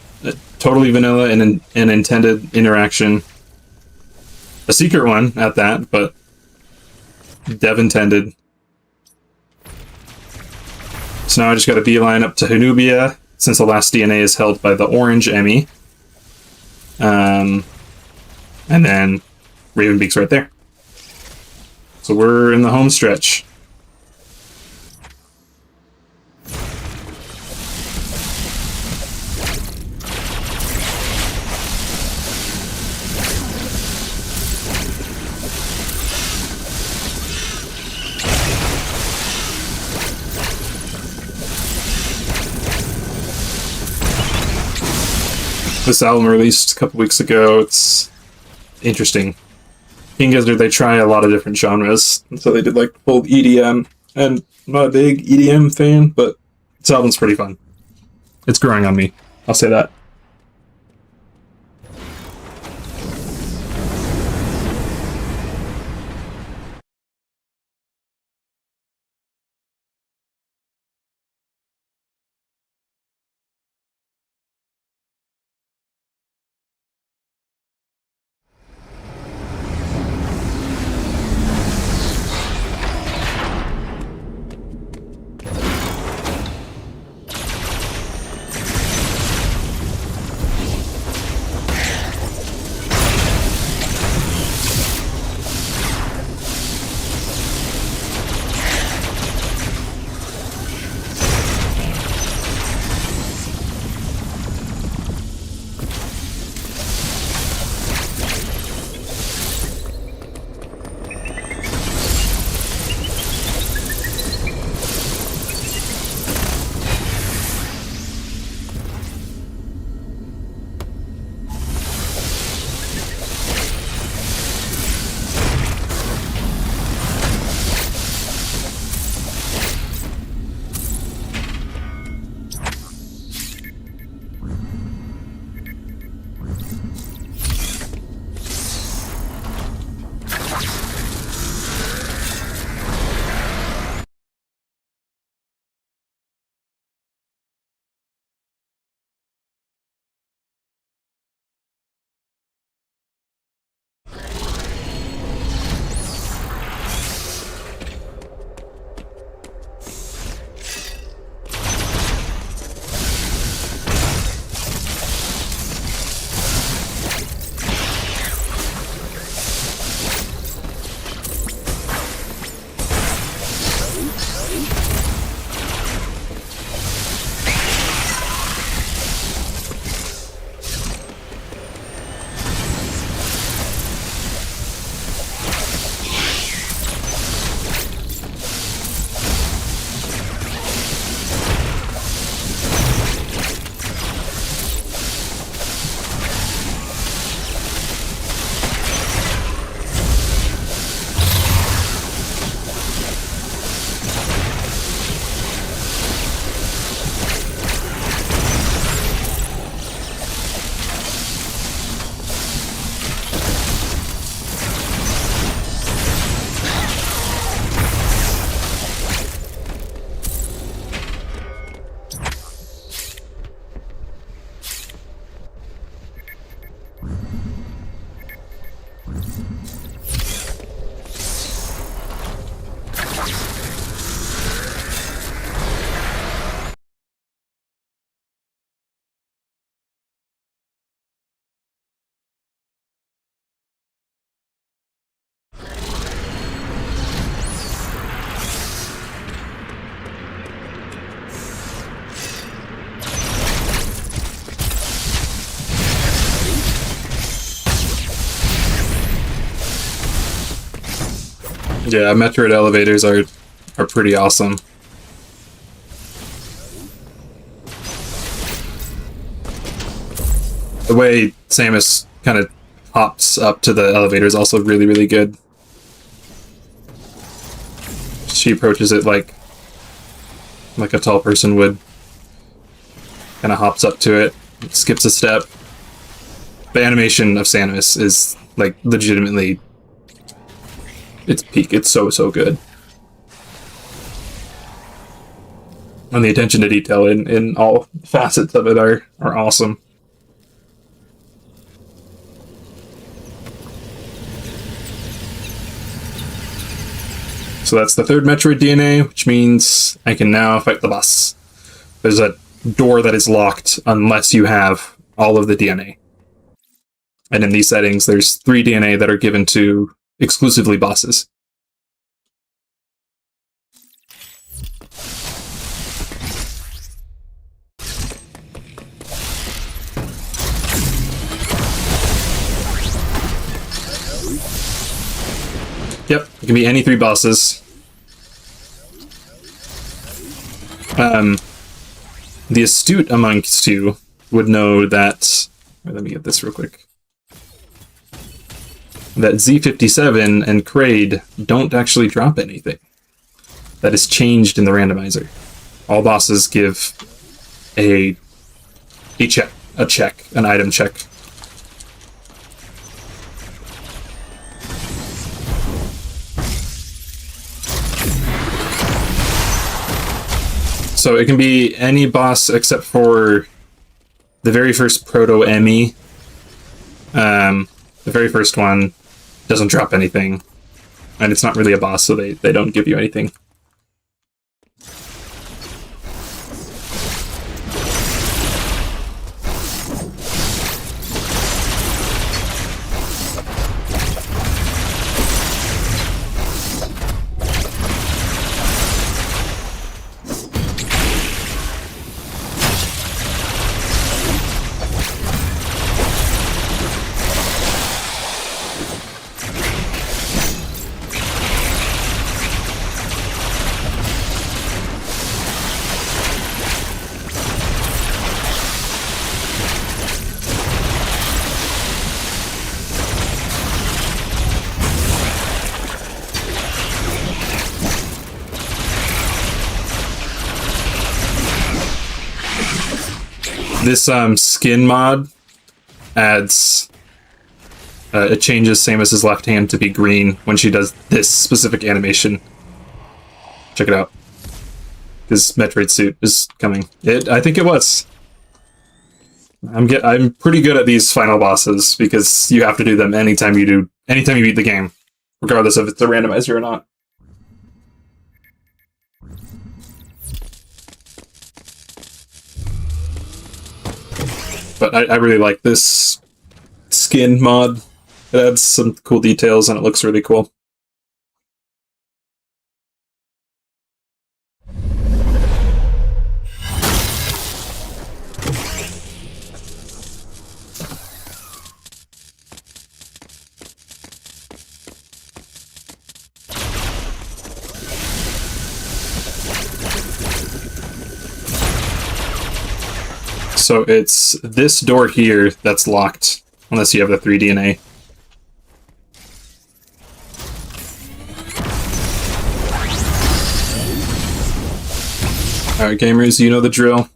Speaker 1: totally vanilla and an intended interaction. A secret one at that, but dev intended. So now I just got a beeline up to Hanubia, since the last DNA is held by the orange Emmy. And then Ravenbeak's right there. So we're in the home stretch. This album released a couple weeks ago. It's interesting. King Gizzard, they try a lot of different genres. And so they did like full EDM. And I'm not a big EDM fan, but this album's pretty fun. It's growing on me. I'll say that. Yeah, Metroid elevators are pretty awesome. The way Samus kind of hops up to the elevator is also really, really good. She approaches it like a tall person would. Kind of hops up to it, skips a step. The animation of Samus is like legitimately, it's peak. It's so good. And the attention to detail in all facets of it are awesome. So that's the third Metroid DNA, which means I can now fight the boss. There's a door that is locked unless you have all of the DNA. And in these settings, there's 3 DNA that are given to exclusively bosses. Yep, it can be any 3 bosses. The astute amongst you would know that... Let me get this real quick. That Z57 and Kraid don't actually drop anything. That is changed in the randomizer. All bosses give an item check. So it can be any boss except for the very first Proto-Emmy. The very first one doesn't drop anything. And it's not really a boss, so they don't give you anything. This skin mod adds... it changes Samus's left hand to be green when she does this specific animation. Check it out. This Metroid suit is coming. I think it was. I'm pretty good at these final bosses because you have to do them anytime you beat the game, regardless of if it's a randomizer or not. But I really like this skin mod. It adds some cool details and it looks really cool. So it's this door here that's locked, unless you have the 3 DNA. Alright gamers, you know the drill.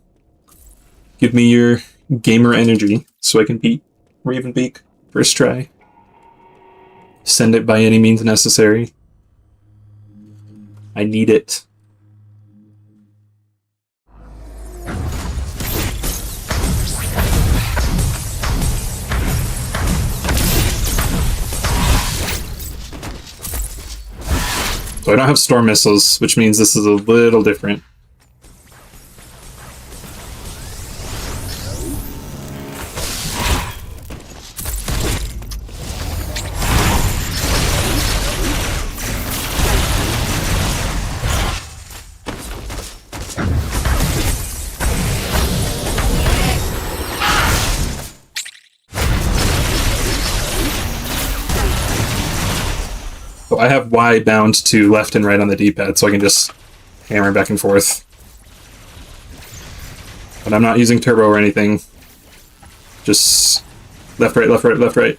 Speaker 1: Give me your gamer energy so I can beat Ravenbeak first try. Send it by any means necessary. I need it. So I don't have storm missiles, which means this is a little different. So I have Y bound to left and right on the D-pad, so I can just hammer back and forth. But I'm not using turbo or anything. Just left, right, left, right, left, right.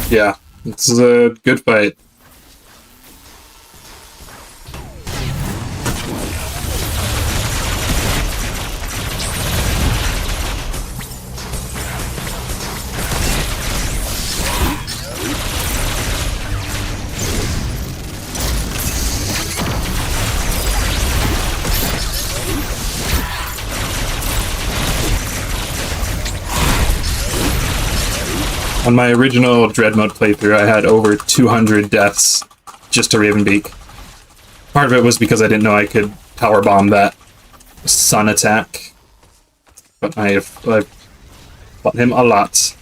Speaker 1: Yeah, this is a good fight. On my original Dread mode playthrough, I had over 200 deaths just to Ravenbeak. Part of it was because I didn't know I could power bomb that sun attack, but I've fought him a lot.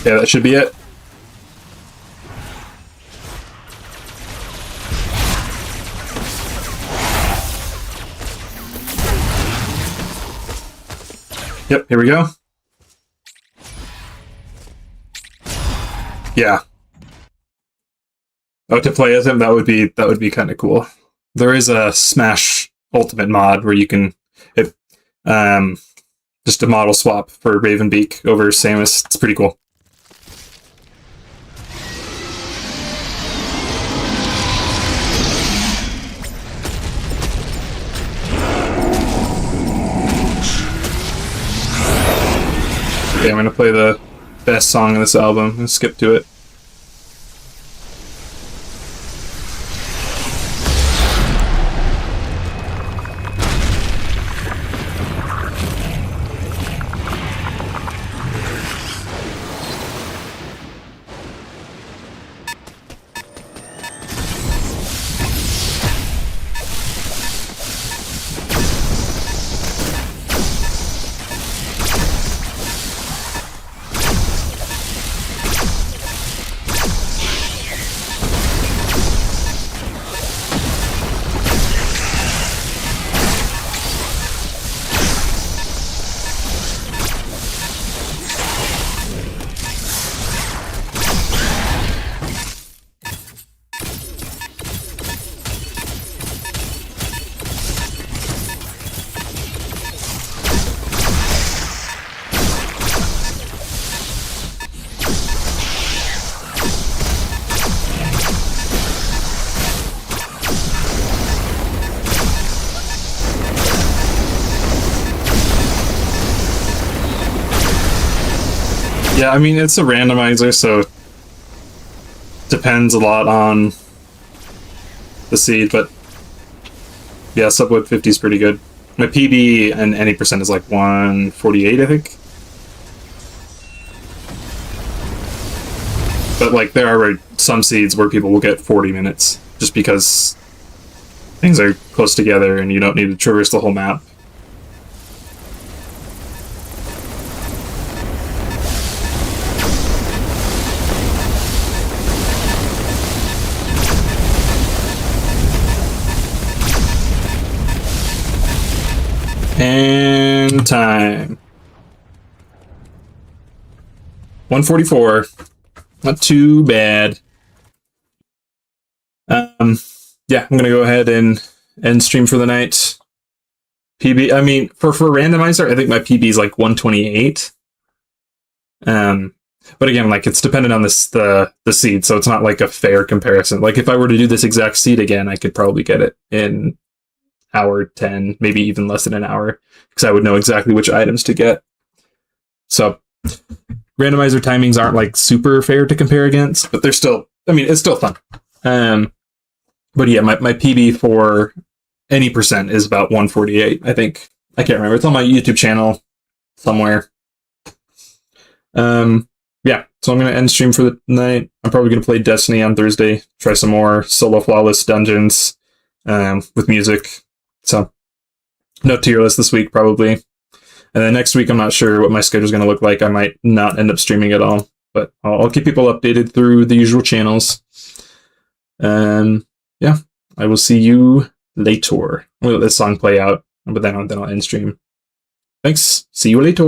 Speaker 1: Yeah, that should be it. Yep, here we go. Yeah. Oh, to play as him, that would be kind of cool. There is a Smash Ultimate mod where you can just a model swap for Ravenbeak over Samus. It's pretty cool. Okay, I'm gonna play the best song in this album and skip to it. Yeah, I mean, it's a randomizer, so depends a lot on the seed, but yeah, subwood 50 is pretty good. My PB and any percent is like 148, I think. But like, there are some seeds where people will get 40 minutes just because things are close together and you don't need to traverse the whole map. And time. 144. Not too bad. Yeah, I'm gonna go ahead and end stream for the night. PB. I mean, for randomizer, I think my PB is like 128. But again, like it's dependent on the seed, so it's not like a fair comparison. Like if I were to do this exact seed again, I could probably get it in hour 10, maybe even less than an hour, because I would know exactly which items to get. So randomizer timings aren't like super fair to compare against, but they're still, I mean, it's still fun. But yeah, my PB for any percent is about 148, I think. I can't remember. It's on my YouTube channel somewhere. Yeah, so I'm going to end stream for the night. I'm probably going to play Destiny on Thursday, try some more solo flawless dungeons with music. So, no tier list this week, probably. And then next week, I'm not sure what my schedule is going to look like. I might not end up streaming at all, but I'll keep people updated through the usual channels. Yeah, I will see you later. We'll let this song play out, but then I'll end stream. Thanks. See you later.